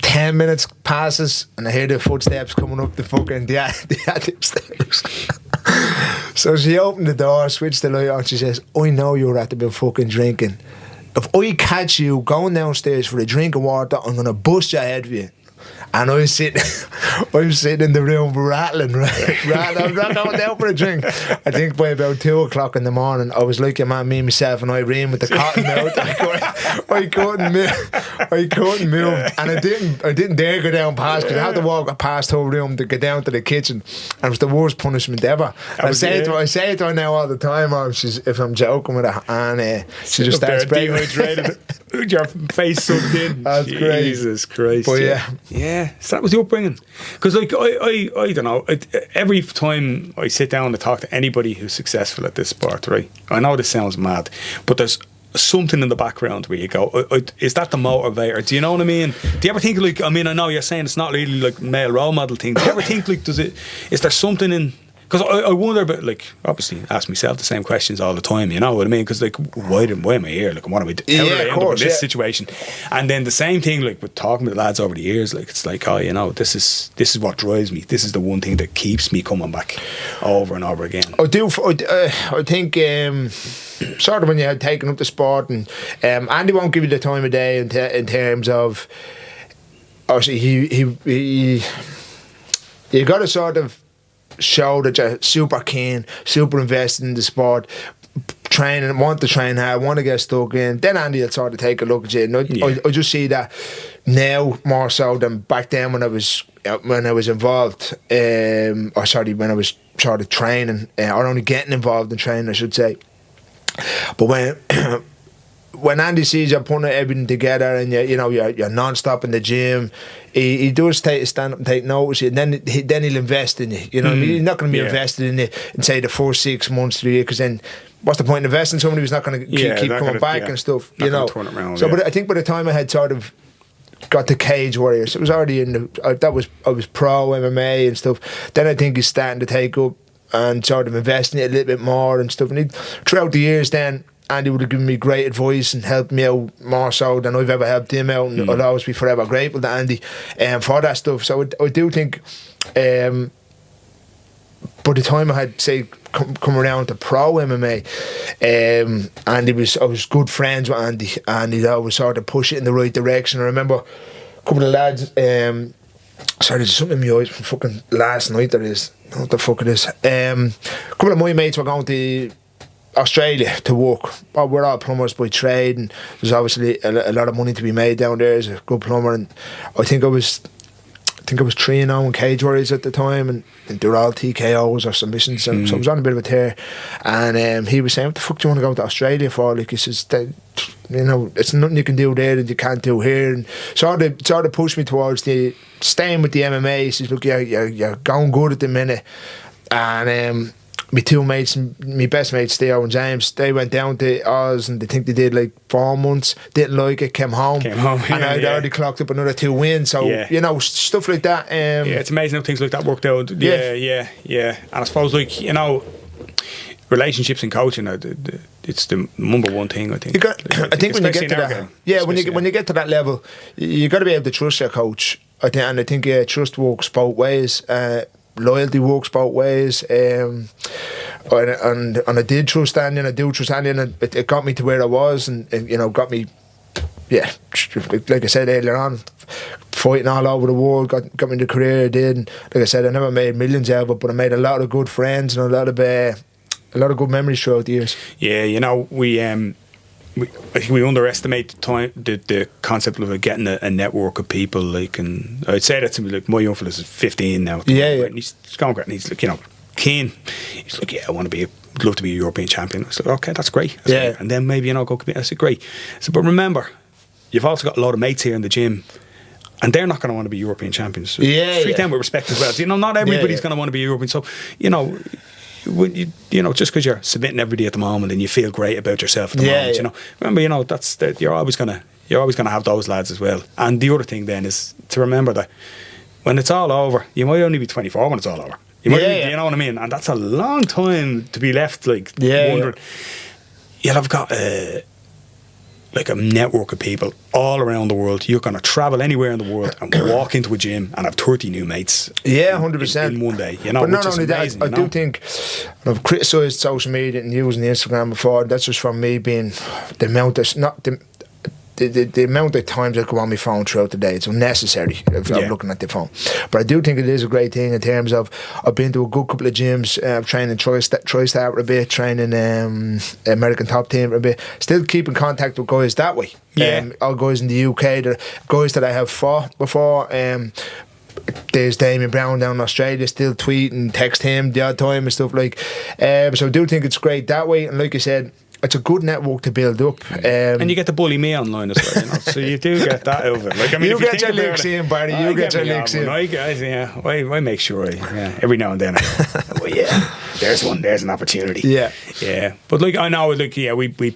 10 minutes passes and I hear the footsteps coming up the fucking the attic stairs. So she opened the door, switched the light on. She says, I know you're at the been fucking drinking. If I catch you going downstairs for a drink of water, I'm going to bust your head for you. And I was sitting in the room rattling, right? I'm not going down for a drink. I think by about 2 o'clock in the morning, I was like your man, me, myself, and Irene with the cotton mouth. I couldn't move, and I didn't dare go down past because I had to walk past her room to get down to the kitchen. And it was the worst punishment ever. I say it to her now all the time, or if I'm joking with her, and she just starts dehydrated. Your face sucked in. That's great. Jesus Christ. But yeah. So that was the upbringing. Because like I don't know. Every time I sit down to talk to anybody who's successful at this sport, right? I know this sounds mad, but there's something in the background where you go, is that the motivator? Do you know what I mean? Do you ever think like? I mean, I know you're saying it's not really like male role model thing. Do you ever think like, is there something in? Because I wonder about, like, obviously ask myself the same questions all the time, you know what I mean? Because like, why am I here? Like, what am I doing? How did I end up in this situation? And then the same thing, like, with talking to the lads over the years, like, it's like, oh, you know, this is what drives me. This is the one thing that keeps me coming back over and over again. I think sort of when you had taken up the sport, and Andy won't give you the time of day in terms of, obviously he you got to sort of show that you're super keen, super invested in the sport, training, want to train hard, want to get stuck in. Then Andy will sort of take a look at you. And I just see that now more so than back then when I was involved, when I was sort of training, or only getting involved in training, I should say. But when Andy sees you putting everything together and you're non-stop in the gym, he does stand up and take notice of you, and then he'll invest in you. You know what I mean? He's not going to be invested in it in say the first 6 months to the year, because then what's the point in investing in somebody who's not going to keep coming back and stuff? You know. Turn it around, but I think by the time I had sort of got to Cage Warriors, it was already in the I was pro MMA and stuff. Then I think he's starting to take up and sort of invest in it a little bit more and stuff. And throughout the years, then Andy would have given me great advice and helped me out more so than I've ever helped him out, and I'll always be forever grateful to Andy for that stuff. So I do think by the time I had, say, come around to pro MMA, and I was good friends with Andy, and he'd always sort of push it in the right direction. I remember a couple of lads, sorry, there's something in my eyes from fucking last night. There is, what the fuck it is. A couple of my mates were going to Australia to work. Well, we're all plumbers by trade, and there's obviously a lot of money to be made down there as a good plumber. And I think I was 3-0 in Cage Warriors at the time, and they're all TKOs or submissions, and so I was on a bit of a tear. And he was saying, "What the fuck do you want to go to Australia for?" Like, he says, "You know, it's nothing you can do there that you can't do here." And sort of pushed me towards the staying with the MMA. He says, "Look, you're going good at the minute." And my two mates, my best mates, Theo and James, they went down to Oz, and they think they did like 4 months, didn't like it, came home, and I'd already clocked up another 2 wins. So, you know, stuff like that. It's amazing how things like that worked out. Yeah. And I suppose, like, you know, relationships and coaching, it's the number one thing, I think. I think when you get to that, when you get to that level, you got to be able to trust your coach. I think trust works both ways. Loyalty works both ways, and I did trust Andy, and I do trust Andy, and it got me to where I was, and you know, got me, like I said earlier on, fighting all over the world, got me the career I did. And like I said, I never made millions out of it, but I made a lot of good friends and a lot of good memories throughout the years. Yeah, you know, I think we underestimate the concept of getting a network of people. Like, and I'd say that to me, like, my young fella is 15 now. And he's going great, and he's like, you know, keen. He's like, yeah, I'd love to be a European champion. I was like, okay, that's great. Great. And then maybe, you know, go compete. I said, great. I said, but remember, you've also got a lot of mates here in the gym, and they're not going to want to be European champions. So treat them with respect as well. So, you know, not everybody's going to want to be European. So, you know, when you know, just because you're submitting every day at the moment and you feel great about yourself at the moment, you know, remember, you know, you're always gonna have those lads as well. And the other thing then is to remember that when it's all over, you might only be 24 when it's all over. You might be, you know what I mean? And that's a long time to be left like wondering. You'll have got like a network of people all around the world. You're going to travel anywhere in the world and walk into a gym and have 30 new mates. 100% in one day. You know, but not only amazing, that, I do think, and I've criticised social media and using the Instagram before. That's just from me being the amount of the amount of times I go on my phone throughout the day. It's unnecessary if I'm looking at the phone. But I do think it is a great thing in terms of, I've been to a good couple of gyms, training TriStar a bit, training American Top Team a bit, still keeping contact with guys that way. All guys in the UK, the guys that I have fought before. There's Damien Brown down in Australia, still tweet and text him the odd time and stuff like. So I do think it's great that way. And like I said, it's a good network to build up. And you get to bully me online as well, you know? So you do get that out of it. Like, I mean, you get your licks in, Barry. You get your licks in. I make sure every now and then there's an opportunity. Yeah. But like, I know, like, we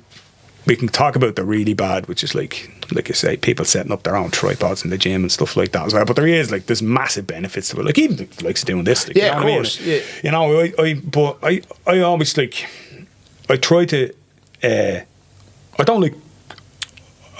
can talk about the really bad, which is like you say, people setting up their own tripods in the gym and stuff like that as well. But there's massive benefits to it. Like, even like doing this. Like, of course. I mean? You know, I always like, I try to. I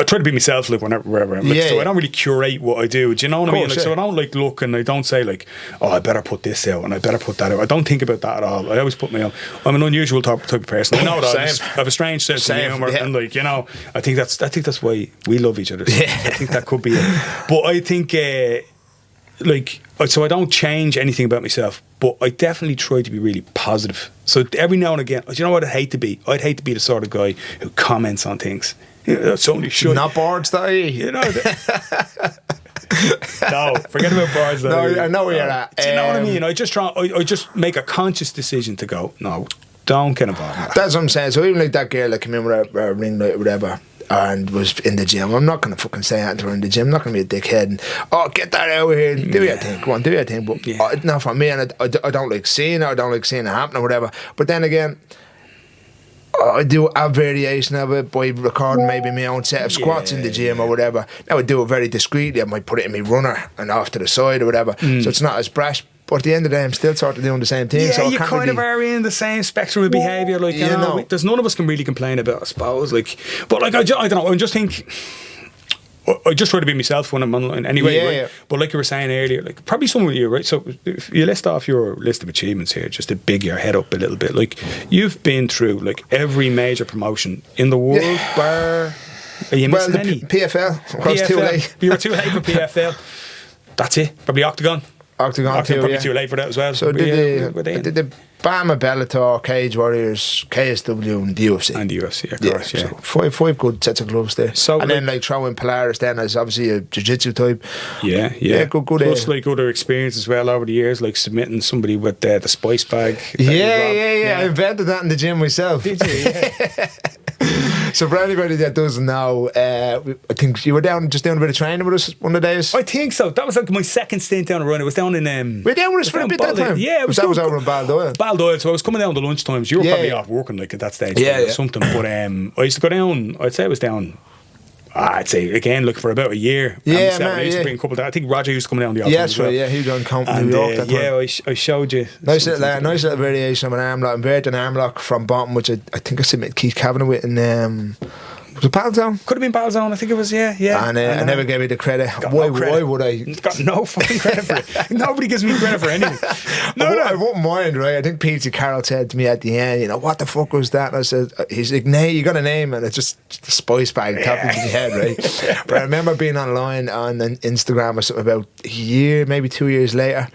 try to be myself, like, wherever I'm. Like, so I don't really curate what I do. Do you know what I mean? Like, so I don't like look, and I don't say like, oh, I better put this out and I better put that out. I don't think about that at all. I always put my own. I'm an unusual type of person. I know that. I have a strange sense of humour, and like, you know, I think that's why we love each other. I think that could be it. But I think like, so I don't change anything about myself, but I definitely try to be really positive. So every now and again, do you know what I'd hate to be? I'd hate to be the sort of guy who comments on things. You know, somebody should. Not boards, though. You know. No, forget about boards, though. No, I know where you're at. Do you know what I mean? I just make a conscious decision to go, no, don't get involved in that. That's what I'm saying. So even like that girl that came in with a ring light or whatever, and was in the gym, I'm not going to fucking say that to her in the gym. I'm not going to be a dickhead and, oh, get that out of here, do your thing, go on, do your thing. But not for me, and I don't like seeing it, I don't like seeing it happen or whatever. But then again, I do a variation of it by recording maybe my own set of squats in the gym or whatever. Now I do it very discreetly. I might put it in my runner and off to the side or whatever, so it's not as brash. But at the end of the day, I'm still sort of doing the same thing. Yeah, so you kind of are in the same spectrum of behaviour. Like, you know, there's none of us can really complain about, I suppose. Like, but like, I don't know. I just think I just try to be myself when I'm online anyway, Yeah, right? yeah. But like you were saying earlier, like probably some of you, right? So if you list off your list of achievements here, just to big your head up a little bit, like you've been through like every major promotion in the world, bar. Are you missing any? PFL. I was too late. You were too late for PFL. That's it. Probably Octagon. Octagon too, probably yeah. too late for that as well. So I did the Bama, Bellator, Cage Warriors, KSW, and the UFC. And the UFC, of course, yeah. So five good sets of gloves there. So and then like throw in Polaris then as obviously a Jiu-Jitsu type. Yeah. Good. Plus like other experience as well over the years, like submitting somebody with the spice bag. Yeah. I invented that in the gym myself. Did you? Yeah. So for anybody that doesn't know, I think you were just doing a bit of training with us one of the days. I think so. That was like my second stint down the run. It was down in Were you down with us for a bit that time? Yeah, that was over in Baldoyle. Baldoyle. So I was coming down the lunch times. You were probably off working like at that stage. Or something. But I used to go down. I'd say I was down. I'd say again, looking for about a year. Yeah, man. I used to bring a couple. I think Roger used to come down the off. Yes, right. Yeah, he was on comp in New York that time. Yeah, I showed you. Nice little variation of an arm lock. Inverted an arm lock from bottom, which I think I submitted Keith Kavanagh with in. Was it Balzone? Could have been Balzone, I think it was, yeah. And I never gave me the credit. Why would I? Got no fucking credit for it. Nobody gives me credit for anything. I wouldn't mind, right? I think Peter Carroll said to me at the end, what the fuck was that? And I said, he's like, you got a name, and it's just the spice bag tapping to your head, right? But I remember being online on Instagram or something about a year, maybe 2 years later.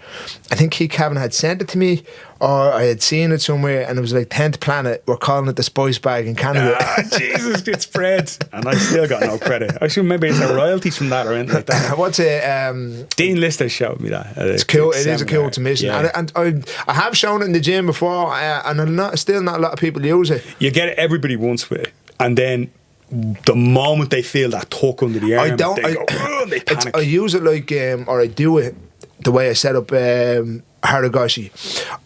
I think Keith Kavanagh had sent it to me, or I had seen it somewhere, and it was like 10th Planet. We're calling it the spice bag in Canada. Jesus, it spreads, and I still got no credit. I assume maybe it's the royalties from that or anything like that. What's it? Dean Lister showed me that. It's cool. It is a cool submission, yeah. and I have shown it in the gym before, and still not a lot of people use it. You get it everybody once with it, and then the moment they feel that tuck under the arm, they panic. I use it like, or I do it the way I set up Haragoshi.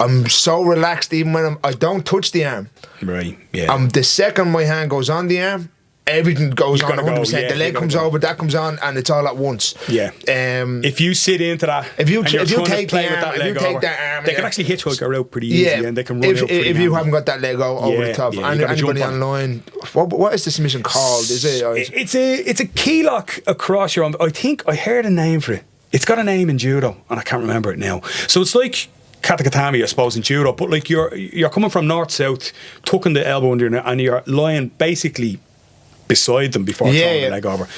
I'm so relaxed even when I don't touch the arm. Right, yeah. The second my hand goes on the arm, everything goes on 100%. The leg comes over, that comes on, and it's all at once. Yeah. If you sit into that, if you take that arm, they can actually hitchhike her out pretty easy, and they can run out if you haven't got that leg over the top. Anybody online, what is the submission called? Is it? It's a key lock across your arm. I think I heard a name for it. It's got a name in judo, and I can't remember it now. So it's like katakatami, I suppose, in judo, but like you're coming from north south, tucking the elbow under, and you're lying basically beside them before throwing the leg over.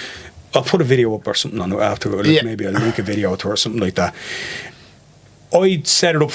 I'll put a video up or something on it after, maybe I'll link a video to or something like that. I set it up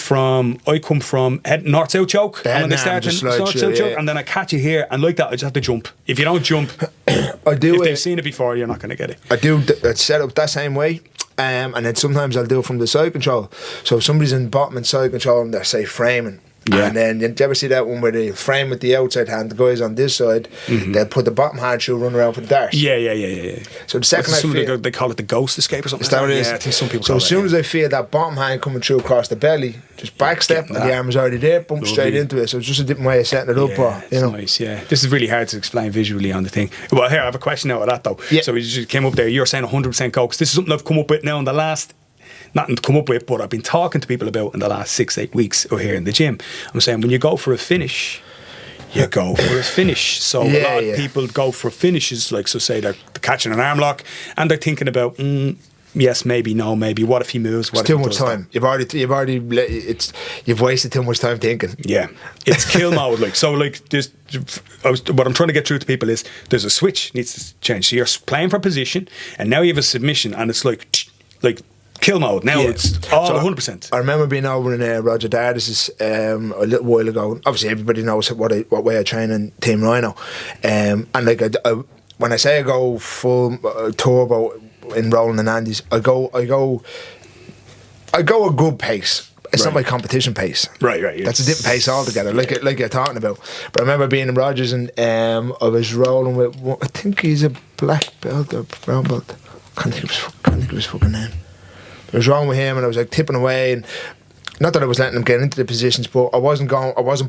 I come from north south choke, and when they start north south choke, and then I catch you here, and like that, I just have to jump. If you don't jump, if they've seen it before, you're not going to get it. I do set up that same way. And then sometimes I'll do it from the side control. So if somebody's in bottom and side control and they're, say, framing. Yeah. And then you ever see that one where they frame with the outside hand, the guys on this side, they'll put the bottom hand through, run around for the dart. Yeah. So the second they call it the ghost escape or something. Is that what it is? Yeah, I think some people so call as soon as I feel that bottom hand coming through across the belly, just back step, and the arm is already there, bump straight into it. So it's just a different way of setting it up. Nice, yeah. This is really hard to explain visually on the thing. Well, here, I have a question out of that, though. Yeah. So we just came up there, you're saying 100% coke. This is something I've come up with now in the last... Nothing to come up with, but I've been talking to people about in the last 6-8 weeks over here in the gym. I'm saying when you go for a finish, you go for a finish. So a lot of people go for finishes, like, so say they're catching an arm lock and they're thinking about, yes, maybe, no, maybe. What if he moves? It's too much time. You've wasted too much time thinking. Yeah, it's kill mode. Like, so, like, what I'm trying to get through to people is there's a switch needs to change. So you're playing for position, and now you have a submission, and it's like kill mode. Now it's all 100%. I remember being over in Roger Dardis's a little while ago. Obviously, everybody knows what way I train in Team Rhino, and like when I say I go full turbo in rolling and Andes, I go a good pace. It's not my competition pace. Right. That's a different pace altogether, like you're talking about. But I remember being in Rogers and I was rolling with, I think he's a black belt or brown belt. Can't think of his fucking name. I was wrong with him, and I was like tipping away, and not that I was letting him get into the positions, but I wasn't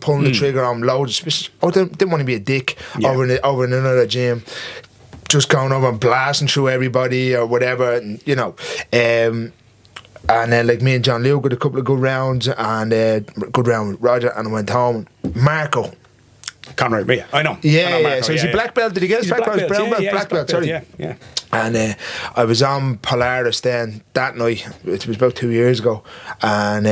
pulling the trigger on loads. I didn't want to be a dick over in another gym, just going over and blasting through everybody or whatever, and and then like me and John Luke got a couple of good rounds and good round with Roger, and I went home. Marco, Conrad, yeah, I know. Yeah. So he's a black belt. Did he get his black belt? Brown belt, black belt. Sorry. Yeah. And I was on Polaris then that night. It was about 2 years ago, and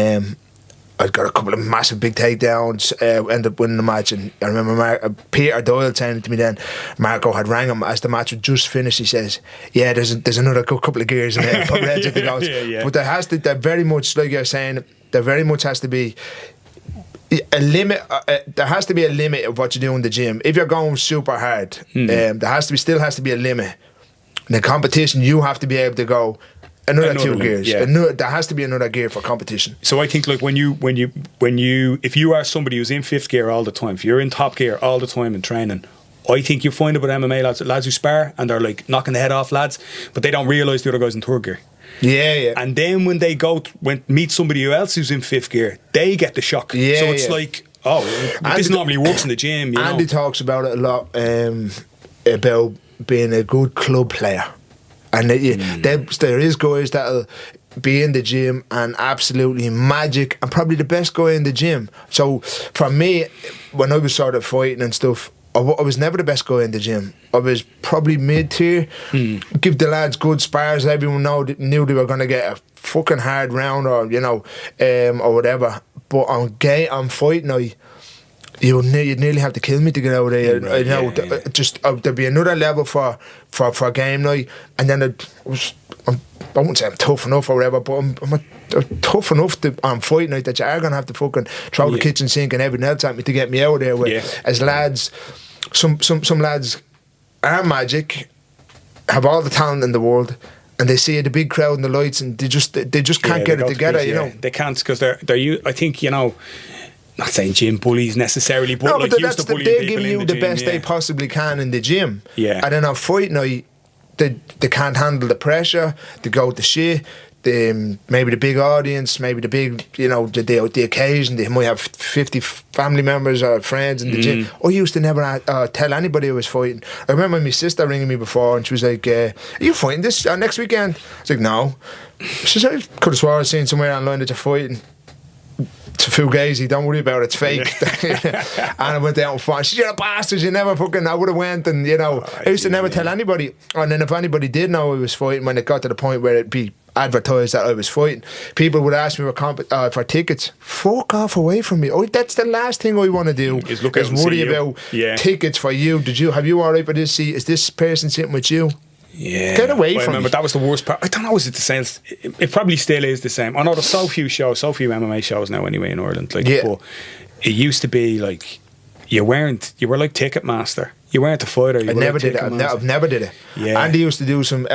I got a couple of massive big takedowns. Ended up winning the match, and I remember Peter Doyle saying to me then, Marco had rang him as the match had just finished. He says, "Yeah, there's another couple of gears in there." But there very much, like you're saying, there very much has to be a limit. There has to be a limit of what you do in the gym. If you're going super hard, there still has to be a limit. In the competition, you have to be able to go another 2 gears. Yeah. There has to be another gear for competition. So I think like when you if you are somebody who's in 5th gear all the time, if you're in top gear all the time in training, I think you find it with MMA lads who spar and they're like knocking the head off lads, but they don't realise the other guy's in 3rd gear. Yeah. And then when they meet somebody else who's in 5th gear, they get the shock. Yeah, so it's like, this normally works in the gym. Andy talks about it a lot, about being a good club player. And there is guys that'll be in the gym and absolutely magic and probably the best guy in the gym. So for me, when I was sort of fighting and stuff, I was never the best guy in the gym. I was probably mid-tier. Give the lads good spars. Everyone knew they were going to get a fucking hard round or or whatever. But on fight night, you'd nearly have to kill me to get out of there. There'd be another level for game night, and then I wouldn't say I'm tough enough or whatever, but I'm tough enough on fight night that you are gonna have to fucking throw the kitchen sink and everything else at me to get me out of there. As lads, some lads are magic, have all the talent in the world, and they see the big crowd and the lights, and they just can't get it together. They can't because they're I think not saying gym bullies necessarily, but like used to bullying they're people giving you in the the gym, best they possibly can in the gym. Yeah. And then on fight night, they can't handle the pressure. They go to shit. Maybe the big audience, maybe the big, the occasion. They might have 50 family members or friends in the gym. I used to never tell anybody I was fighting. I remember my sister ringing me before, and she was like, "Are you fighting this next weekend?" I was like, "No." She said, "I could have sworn I was seeing somewhere online that you're fighting." It's a fugazi, don't worry about it, it's fake. And I went down and fought. She said, "You're a bastard, you never fucking," I would have went, and I used to never tell anybody. And then if anybody did know I was fighting, when it got to the point where it'd be advertised that I was fighting, people would ask me for tickets. Fuck off away from me. That's the last thing I want to do, is worry about tickets for you. Have you alright for this seat? Is this person sitting with you? Yeah, get away from me. I remember that was the worst part. I don't know, is it the same? It probably still is the same. I know there's so few MMA shows now anyway in Ireland. But it used to be like you were like Ticketmaster. You weren't a fighter. I never did it. I've never did it. Yeah. Andy used to do some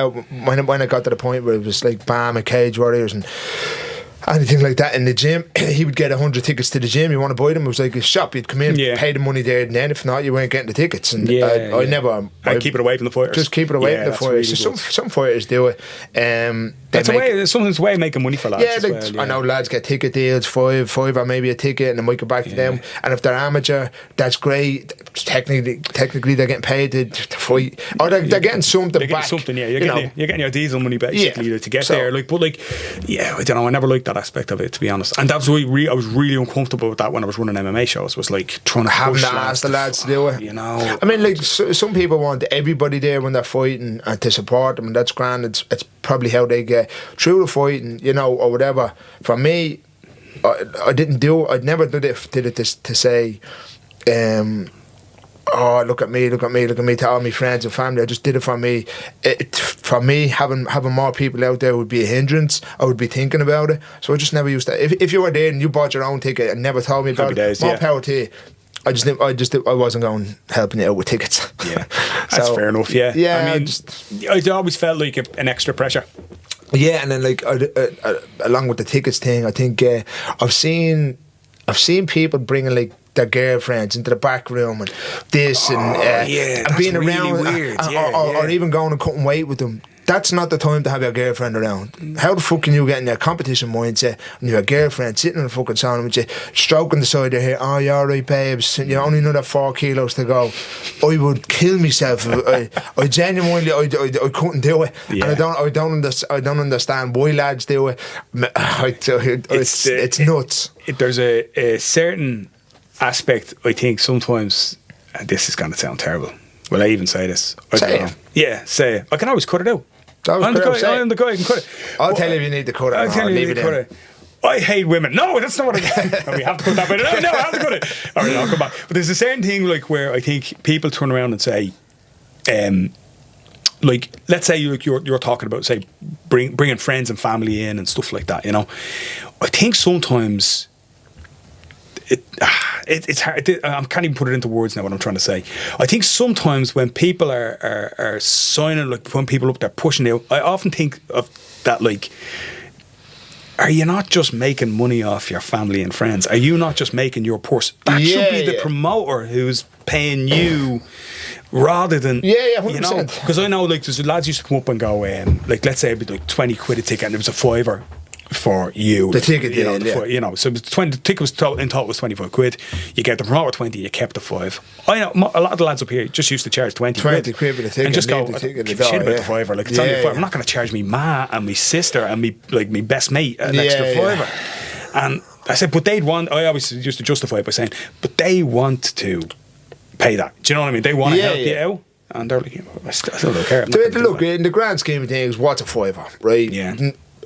when I got to the point where it was like BAM and Cage Warriors and anything like that in the gym. He would get 100 tickets to the gym. You want to buy them? It was like a shop. You'd come in, pay the money there, and then if not, you weren't getting the tickets. And I never. I keep it away from the fighters. Just keep it away from the fighters. Really some fighters do it. Something's a way of making money for lads. Yeah, I know lads get ticket deals, five or maybe a ticket, and then might go back to them. And if they're amateur, that's great. Technically, they're getting paid to fight, or they're getting something back. You're getting your diesel money basically to get there. I don't know. I never liked that aspect of it, to be honest. And that was I was really uncomfortable with that when I was running MMA shows. Was like trying to have the lads to do it. I mean, like some people want everybody there when they're fighting and to support them, and that's grand. It's probably how they get through the fighting, or whatever. For me, I didn't do it. I never did it to say, "Oh, look at me," to all my friends and family. I just did it for me. For me, having more people out there would be a hindrance. I would be thinking about it. So I just never used that. If you were there and you bought your own ticket and never told me about it, more power to you. I wasn't going helping you out with tickets. Yeah, that's fair enough. Yeah. I mean, I always felt like an extra pressure. Yeah, and then like along with the tickets thing, I think I've seen people bringing like their girlfriends into the back room and this and being really around weird. Or even going and cutting weight with them. That's not the time to have your girlfriend around. How the fuck can you get in your competition mindset when you have a girlfriend sitting in the fucking sauna with you, stroking the side of your hair? "Oh, you're alright, babes. You're only another 4 kilos to go." I would kill myself. I genuinely, I couldn't do it. Yeah. And I don't understand why lads do it. It's nuts. There's a certain aspect, I think, sometimes this is going to sound terrible. Will I even say this? Say it. Yeah, say it. I can always cut it out. I'm the guy, I can cut it. I'll tell you if you need to cut it. I'll tell you if you need to cut it. I hate women. No, that's not what I... we have to put that bit. No, I have to cut it. All right, I'll come back. But there's a certain thing like where I think people turn around and say, like, let's say you're talking about, say, bringing friends and family in and stuff like that, you know. I think sometimes it's hard. I can't even put it into words now what I'm trying to say. I think sometimes when people are signing, like when people up there pushing out, I often think of that like, are you not just making money off your family and friends? Are you not just making your purse? That should be the promoter who's paying you rather than 100%. You know, because I know like there's lads used to come up and go like let's say it'd be like 20 quid a ticket and it was a $5 for you. The ticket, you know, so it was 20, the ticket was in total was 25 quid. You get the promoter 20, you kept the 5. I know a lot of the lads up here just used to charge 20 quid for the ticket and just go the ticket give a shit about the $5. Like it's only a $5. I'm not going to charge me ma and my sister and me like me best mate an extra $5. And I said, but they'd want. I always used to justify it by saying, but they want to pay that. Do you know what I mean? They want to help you out. And they're like, I still don't care. Look, in the grand scheme of things, what's a $5, right? Yeah.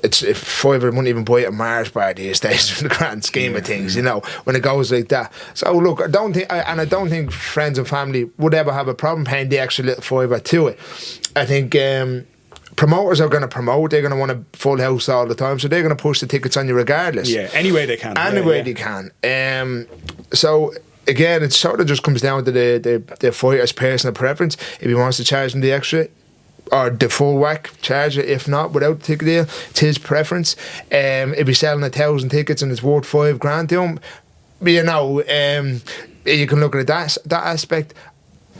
It's if $5 wouldn't even buy a Mars bar these days in the grand scheme of things, you know, when it goes like that. So look, I don't think friends and family would ever have a problem paying the extra little $5 to it. I think promoters are going to promote. They're going to want a full house all the time, so they're going to push the tickets on you regardless. Yeah, any way they can. They can. So again, it sort of just comes down to the fighter's personal preference. If he wants to charge them the extra, or the full whack, charge it. If not, without the ticket deal, it's his preference. If he's selling 1,000 tickets and it's worth $5,000 to him, you know, you can look at that aspect.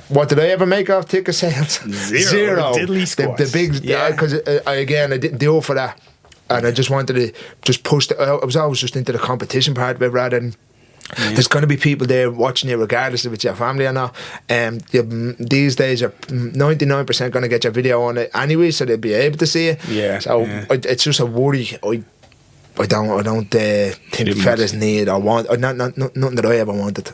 What did I ever make off ticket sales? Zero. Diddly squats. The big, because I didn't do it for that, and I just wanted to just push. I was always just into the competition part of it rather than. There's going to be people there watching you regardless if it's your family or not. These days are 99% going to get your video on it anyway, so they'll be able to see it. It's just a worry. I don't think fellas need or want nothing that I ever wanted.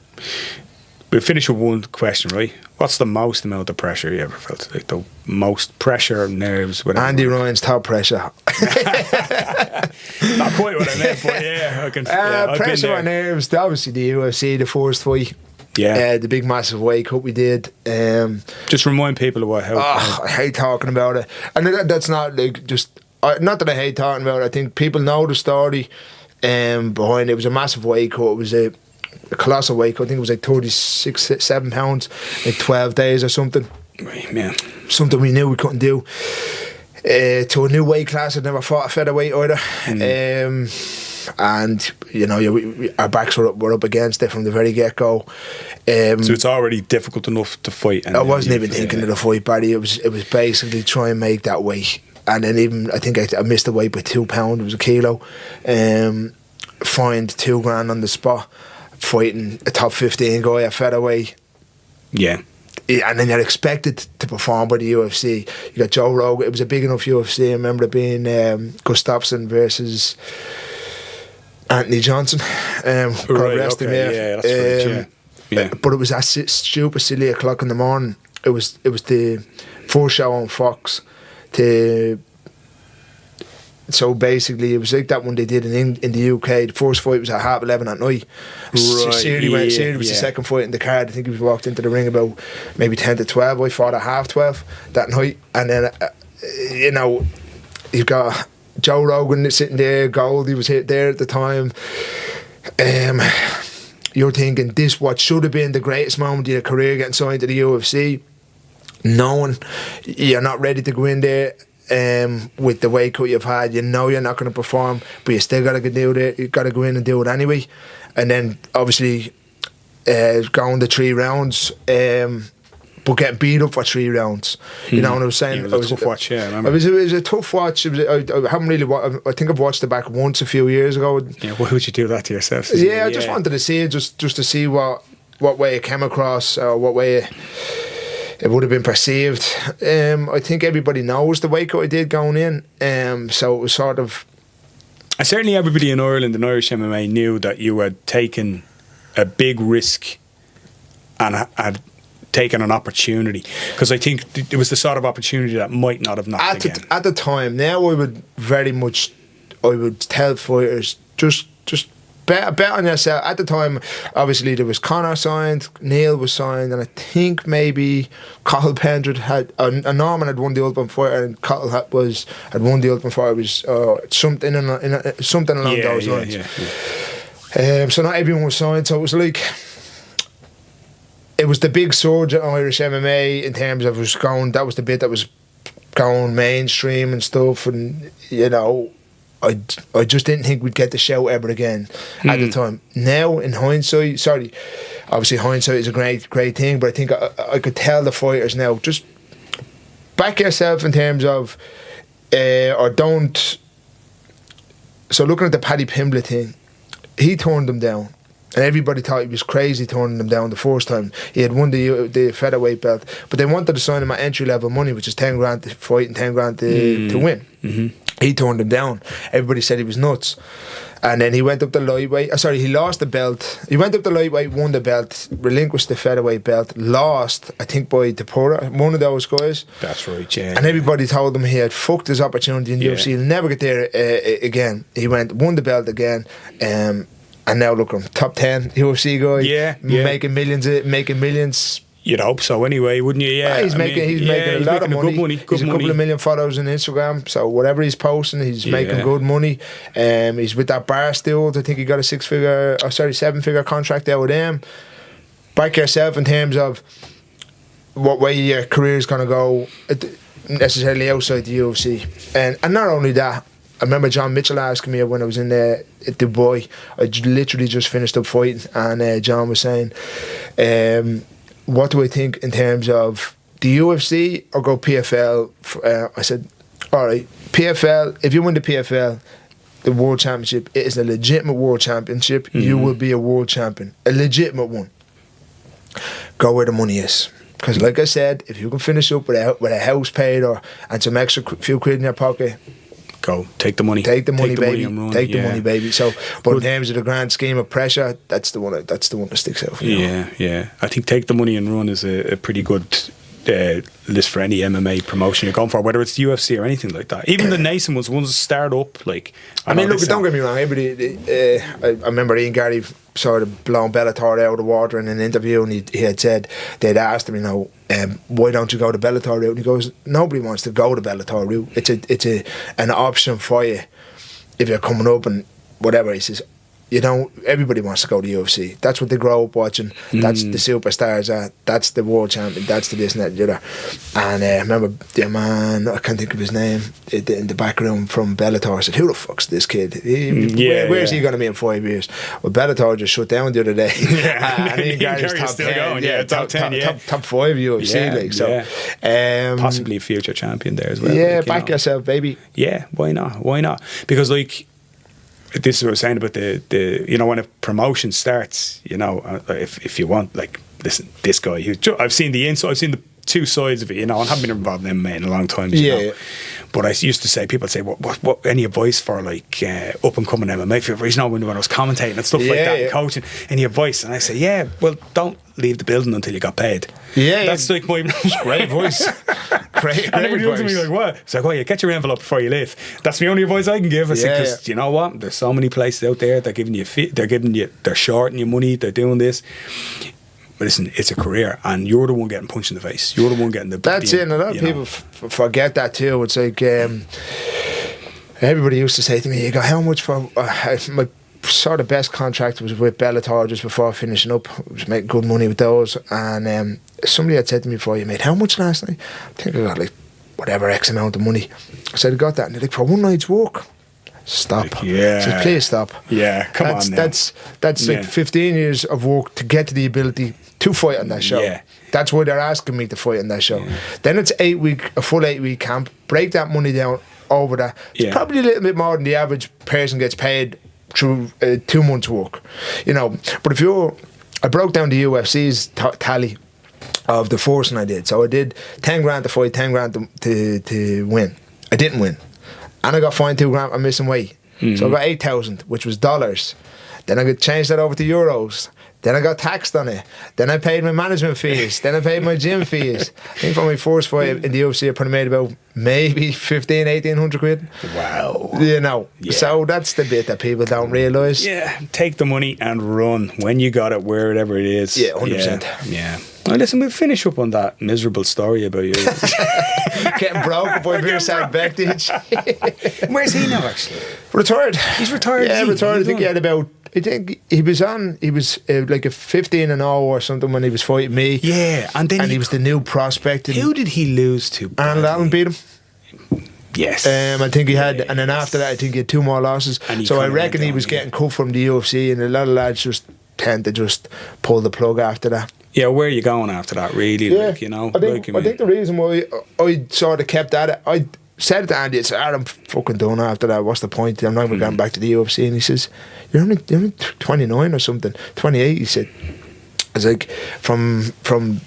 We'll finish with one question, right? What's the most amount of pressure you ever felt? Like the most pressure, nerves, whatever. Andy Ryan's top pressure. Not quite what I meant, but yeah, I can. Pressure on nerves. Obviously, the UFC, the first fight. Yeah. The big massive weight cut we did. Just remind people of how. I hate talking about it, and that's not like just. Not that I hate talking about it. I think people know the story behind it. It was a massive weight cut. It was a colossal weight cut. I think it was like 36-7 pounds, like 12 days or something. Right, man. Something we knew we couldn't do. To a new weight class, I'd never fought a featherweight either. And you know, our backs were up against it from the very get go. So it's already difficult enough to fight. And I wasn't even thinking of the fight, Barry. It was basically try and make that weight. And then even I think I missed the weight by £2. It was a kilo. Fined $2,000 on the spot. Fighting a top 15 guy at featherweight. Yeah. And then you're expected to perform by the UFC. You got Joe Rogan. It was a big enough UFC. I remember it being Gustafsson versus Anthony Johnson. God rest him. Yeah, that's right. Yeah. But it was that stupid silly o'clock in the morning. It was the first show on Fox. So basically, it was like that one they did in the UK. The first fight was at 11:30 at night. Right. Siri was the second fight in the card. I think he was walked into the ring about maybe 10 to 12. I fought at 12:30 that night, and then you know, you've got Joe Rogan sitting there. Goldie was there at the time. You're thinking this what should have been the greatest moment of your career, getting signed to the UFC, knowing you're not ready to go in there. With the weight cut you've had, you know you're not going to perform, but you still got to do it. You got to go in and do it anyway. And then obviously going the 3 rounds, but getting beat up for 3 rounds. You know what I was saying? It was a tough watch. Yeah, I remember. It was a tough watch. I haven't really. I think I've watched it back once a few years ago. Yeah, why would you do that to yourself? Yeah, I just wanted to see it, just to see what way it came across, or what way it would have been perceived. I think everybody knows the weight cut I did going in. So it was sort of. And certainly everybody in Ireland and Irish MMA knew that you had taken a big risk and had taken an opportunity? Because I think it was the sort of opportunity that might not have knocked again. At the time, now I would tell fighters just bet on yourself. At the time, obviously there was Conor signed, Neil was signed, and I think maybe Cathal Pendred had Norman had won the Ultimate Fighter, and Cathal had won the Ultimate Fighter. It was something along those lines. So not everyone was signed, so it was like, it was the big surge at Irish MMA in terms of that was the bit that was going mainstream and stuff, and you know, I just didn't think we'd get the show ever again at the time. Now, in hindsight, obviously hindsight is a great thing, but I think I could tell the fighters now, just back yourself in terms of, or don't. So looking at the Paddy Pimblett thing, he turned them down. And everybody thought he was crazy turning them down the first time. He had won the featherweight belt, but they wanted to sign him at entry level money, which is 10 grand to fight and 10 grand to win. Mm-hmm. He turned them down. Everybody said he was nuts. And then he went up the lightweight. He lost the belt. He went up the lightweight, won the belt, relinquished the featherweight belt, lost, I think, by Depora, one of those guys. That's right, yeah. And everybody told him he had fucked his opportunity in the UFC. He'll never get there again. He won the belt again. And now look at him, top 10 UFC guy, making millions. You'd hope so anyway, wouldn't you? Yeah, he's making a lot of money. He's a couple of million followers on Instagram, so whatever he's posting, he's making good money. He's with that bar still. I think he got a 7-figure contract out with them. Back yourself in terms of what way your career is going to go, necessarily outside the UFC, and not only that. I remember John Mitchell asking me when I was in Dubai. I literally just finished up fighting, and John was saying, what do I think in terms of the UFC or go PFL? I said, all right, PFL, if you win the PFL, the World Championship, it is a legitimate World Championship. Mm-hmm. You will be a World Champion, a legitimate one. Go where the money is. Because like I said, if you can finish up with a house paid and some extra few quid in your pocket, go take the money, baby. Run. Take the money, baby. So, but in terms of the grand scheme of pressure, that's the one that sticks out. Yeah. I think take the money and run is a pretty good list for any MMA promotion you're going for, whether it's the UFC or anything like that. Even the nascent ones that start up. Like, look, don't get me wrong. Everybody, I remember Ian Gary sort of blowing Bellator out of the water in an interview, and he had said they'd asked him, why don't you go to Bellator route? And he goes, nobody wants to go to Bellator route. It's an option for you if you're coming up and whatever. He says, everybody wants to go to UFC. That's what they grow up watching. That's the superstars. That's the world champion. That's the this and that and the other. And I remember the man, I can't think of his name, in the back room from Bellator. I said, who the fuck's this kid? Where's he going to be in 5 years? Well, Bellator just shut down the other day. And Ian Gary's top 10. Going, top 10, top 5 UFC. Possibly a future champion there as well. Yeah, back yourself, baby. Yeah, why not? Because this is what I was saying about the when a promotion starts, if you want, like, listen, this guy, I've seen the inside, I've seen the two sides of it, and I haven't been involved in MMA in a long time, you know. But I used to say, people say, what any advice for like up and coming MMA fighters? When I was commentating and stuff like that, and coaching, any advice? And I say, well, don't leave the building until you got paid. That's like my great advice. Great and everybody looks at me like, what? It's like, get your envelope before you leave. That's the only advice I can give. I said, because you know what? There's so many places out there. They're giving you they're shorting your money. They're doing this. But listen, it's a career, and you're the one getting punched in the face. You're the one getting the. That's it. And a lot of people forget that too. It's like everybody used to say to me, "You got how much for?" My sort of best contract was with Bellator just before finishing up. I was making good money with those, and somebody had said to me before, "You made how much last night?" I think I got like whatever X amount of money. I said, "I got that," and they're like, "For one night's work." Stop. I said, please stop. Yeah, come on now. That's like 15 years of work to get to the ability to fight on that show. Yeah. That's why they're asking me to fight on that show. Yeah. Then it's a full 8-week camp. Break that money down over that. It's probably a little bit more than the average person gets paid through 2 months' work. But I broke down the UFC's tally of the forcing I did. So I did 10 grand to fight, 10 grand to win. I didn't win. And I got fined 2 grand for missing weight. So I got 8,000, which was dollars. Then I could change that over to euros. Then I got taxed on it. Then I paid my management fees. Then I paid my gym fees. I think for my first fight in the UFC, I probably made about maybe 1,800 quid. Wow. You know, so that's the bit that people don't realise. Yeah, take the money and run when you got it, wherever it is. Yeah, 100%. Yeah. Well, listen, we'll finish up on that miserable story about you. Getting broke by Mirsad Bektic. Where's he now, actually? Retired. He's retired. Yeah, retired. I think he had about... I think he was like a 15-0 or something when he was fighting me. Yeah, and then he was the new prospect. Who did he lose to? And Allen beat him. Yes. I think he had, and then after that, I think he had 2 more losses. So I reckon he was getting cut from the UFC, and a lot of lads just tend to just pull the plug after that. Yeah, where are you going after that, really? Yeah, like, you know? I think the reason why I sort of kept at it, I said it to Andy, it's I'm fucking done after that. What's the point? I'm not even going back to the UFC. And he says, you're only 29 or something, 28. He said, I was like, from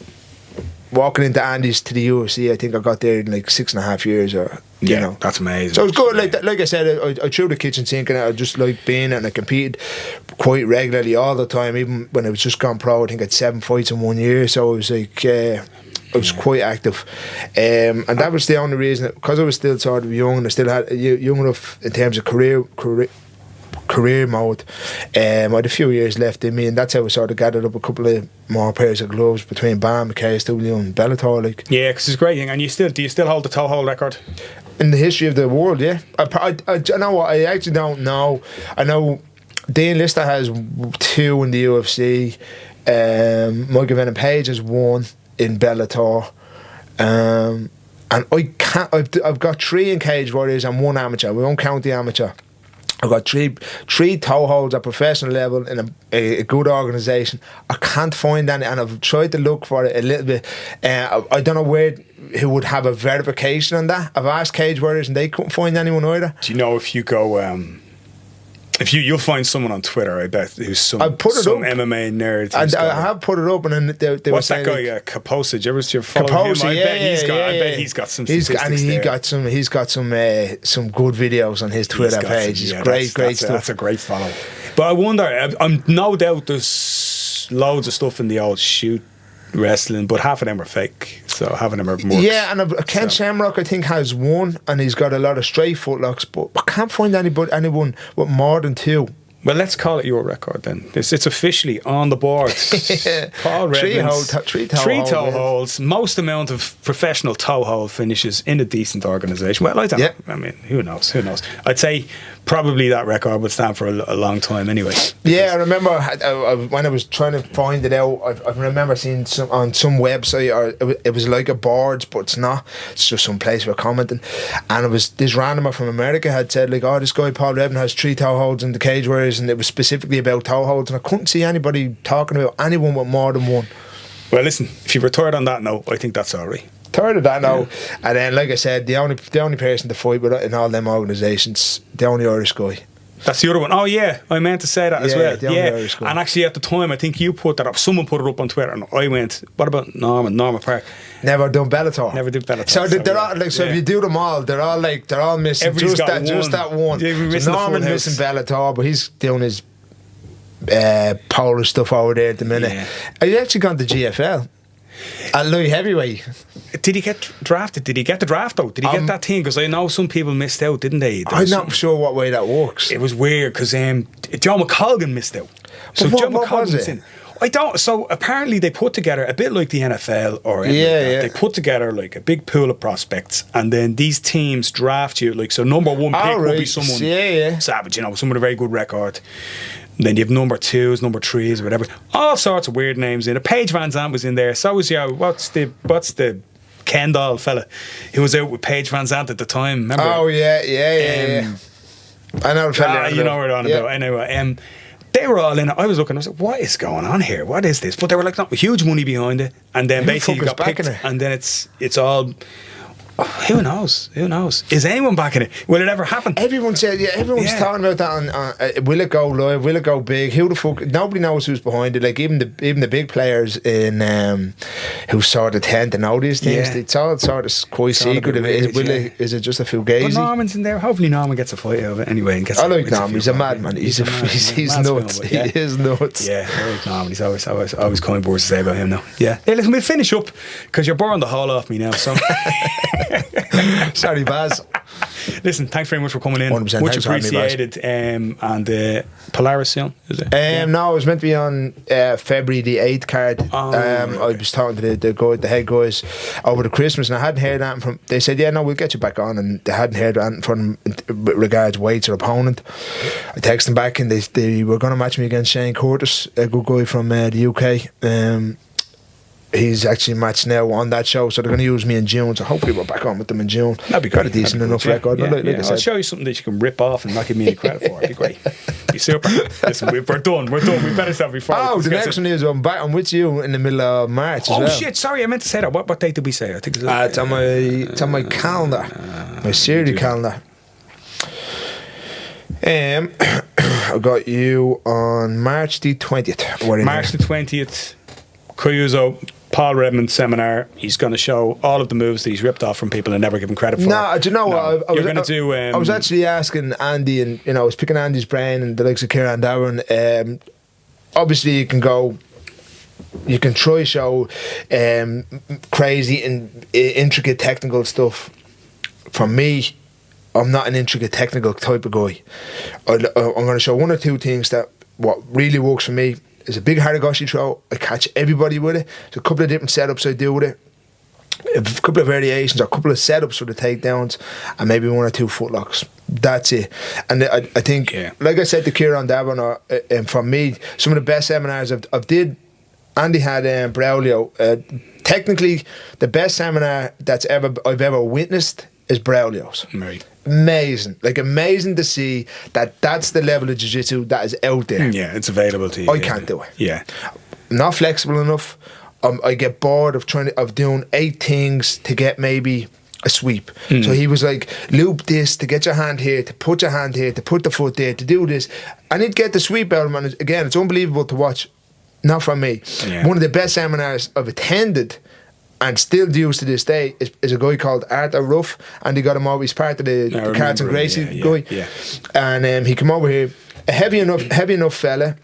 walking into Andy's to the UFC, I think I got there in like 6.5 years, or you know. That's amazing. So it's good. Like I said, I threw the kitchen sink, and I just like being, and I competed quite regularly all the time. Even when I was just gone pro, I think I had 7 fights in 1 year. So I was like, I was quite active, and that was the only reason, because I was still sort of young, and I still had young enough in terms of career mode. I had a few years left in me, and that's how we sort of gathered up a couple of more pairs of gloves between BAM, KSW, and Bellator. Like, yeah, because it's a great thing. And do you still hold the toe hold record in the history of the world? Yeah, I know what, I actually don't know. I know Dean Lister has 2 in the UFC. Michael Venom Page has 1 in Bellator. And I can't. I've got 3 in Cage Warriors and 1 amateur. We won't count the amateur. I've got three toe holds at professional level in a good organisation. I can't find any, and I've tried to look for it a little bit. I don't know who would have a verification on that. I've asked Cage Warriors and they couldn't find anyone either. Do you know if you go... You'll find someone on Twitter, I bet, who's some MMA nerd. And I have put it up, and then they what's that guy? Kaposi? Did you ever follow him? I bet he's got some. He's got some good videos on his Twitter page. He's great stuff. That's a great follow. But I wonder. I'm no doubt there's loads of stuff in the old shoot wrestling, but half of them are fake. So half of them are more. Yeah, and Ken Shamrock, I think, has 1, and he's got a lot of straight footlocks, but I can't find anyone with more than 2. Well, let's call it your record then. It's officially on the board. Paul Redmond, 3 toe holds, most amount of professional toe hold finishes in a decent organisation. Well, I don't know. I mean, who knows? I'd say probably that record would stand for a long time anyway. Yeah, I remember when I was trying to find it out, I remember seeing on some website, or it was like a board, but it's not. It's just some place for commenting. And it was this randomer from America had said, like, this guy Paul Redmond has 3 toe holds in the Cage Warriors, and it was specifically about toe holds, and I couldn't see anybody talking about anyone with more than 1. Well, listen, if you retired on that note, I think that's all right. Tired of that now. And then, like I said, the only person to fight with in all them organisations, the only Irish guy. That's the other one. Oh yeah, I meant to say that as well. The only Irish guy. And actually at the time, I think you put that up. Someone put it up on Twitter, and I went, "What about Norman Park?" Never done Bellator. Never did Bellator. So they're all like, if you do them all, they're all missing just that one. Yeah, so Norman's missing Bellator, but he's doing his Polish stuff over there at the minute. Yeah. Are you actually gone to GFL? At light heavyweight. Did he get drafted? Did he get the draft though? Did he get that thing? Because I know some people missed out, didn't they? I'm not sure what way that works. It was weird because John McColgan missed out. So John McColgan was in. I don't. So apparently they put together a bit like the NFL or They put together like a big pool of prospects, and then these teams draft you. Like, so number 1 pick would be someone savage, someone with a very good record. Then you have number 2s, number 3s, whatever. All sorts of weird names in it. Paige Van Zandt was in there. So was what's the Kendall fella who was out with Paige Van Zandt at the time? Remember? Oh yeah. I know the fella. You know what we're on about. Anyway, they were all in it. I was looking. I was like, "What is going on here? What is this?" But they were like, "Not huge money behind it." And then basically got picked. And then it's all. Who knows? Who knows? Is anyone back in it? Will it ever happen? Everyone said, everyone's talking about that on will it go live, will it go big, who the fuck, nobody knows who's behind it, like even the big players in who sort of tend to know these things, it's all sort of quite secretive. Is it just a fugazi? But Norman's in there, hopefully Norman gets a fight out of it anyway. And I like Norman, he's a madman, he's nuts, he is nuts. Yeah, I like Norman, he's always kind words to say about him now. Yeah, listen, we'll finish up, because you're boring the whole off me now, so... Sorry, Baz. Listen, thanks very much for coming in. 100%, much appreciated. And Polaris soon, is it? No, it was meant to be on February the 8th card. I was talking to the head guys over the Christmas, and I hadn't heard anything from. They said, "Yeah, no, we'll get you back on," and they hadn't heard anything from with regards weights or opponent. I texted them back, and they were going to match me against Shane Curtis, a good guy from the UK. He's actually matched now on that show, so they're going to use me in June. So hopefully we're back on with them in June. That'd be great. Got a decent enough record. Yeah, like I said. I'll show you something that you can rip off and not give me any credit for. It'd be great. It'd be super. Listen, we're done. We're done. We better start before. Oh, the next one is I'm with you in the middle of March. Oh shit! Sorry, I meant to say that. What date did we say? I think it's on my calendar, my series calendar. I got you on March the 20th. March the 20th. Kyuzo, Paul Redmond seminar. He's going to show all of the moves that he's ripped off from people and never given credit for. No, do you know what? You're going to do. I was actually asking Andy, and I was picking Andy's brain and the likes of Kieran Darren. Obviously, you can try show crazy and intricate technical stuff. For me, I'm not an intricate technical type of guy. I'm going to show one or two things that what really works for me. It's a big Haragoshi throw. I catch everybody with it. There's a couple of different setups I do with it. A couple of variations, or a couple of setups for the takedowns, and maybe one or two footlocks. That's it. And I think, like I said to Kieran Davon, and for me, some of the best seminars I've did. Andy had Braulio. Technically, the best seminar I've ever witnessed is Braulio's. Right. Amazing to see that's the level of jiu-jitsu that is out there. Yeah, it's available to you. I can't do it. Yeah, I'm not flexible enough. I get bored of doing 8 things to get maybe a sweep. So he was like, loop this to get your hand here, to put your hand here, to put the foot there, to do this. I need to get the sweep out of him. And again, it's unbelievable to watch. Not from me. Yeah. One of the best seminars I've attended and still used to this day is a guy called Arthur Ruff, and he got him over. He's part of the Cards and Gracie guy. Yeah. And he came over here, a heavy enough fella,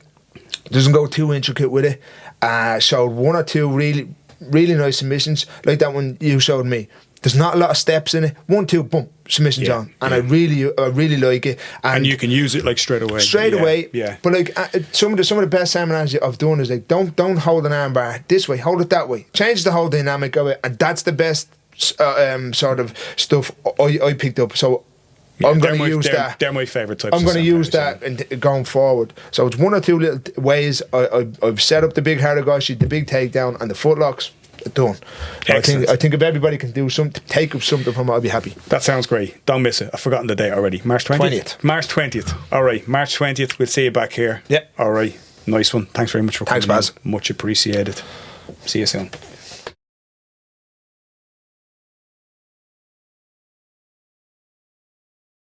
doesn't go too intricate with it. Showed one or two really, really nice submissions, like that one you showed me. There's not a lot of steps in it. 1, 2, boom, submissions on, and I really like it. And you can use it like straight away. Yeah. But like some of the best seminars I've done is like don't hold an armbar this way, hold it that way. Change the whole dynamic of it, and that's the best sort of stuff I picked up. So I'm going to use that. They're my favourite types. I'm going to use that and going forward. So it's one or two little ways I've set up the big Haragoshi, the big takedown, and the footlocks. Done. I think if everybody can do something, take up something from it, I'll be happy. That sounds great. Don't miss it. I've forgotten the date already. March 20th? March 20th. All right. March 20th. We'll see you back here. Yeah. All right. Nice one. Thanks very much for coming. Thanks, Baz. Much appreciated. See you soon.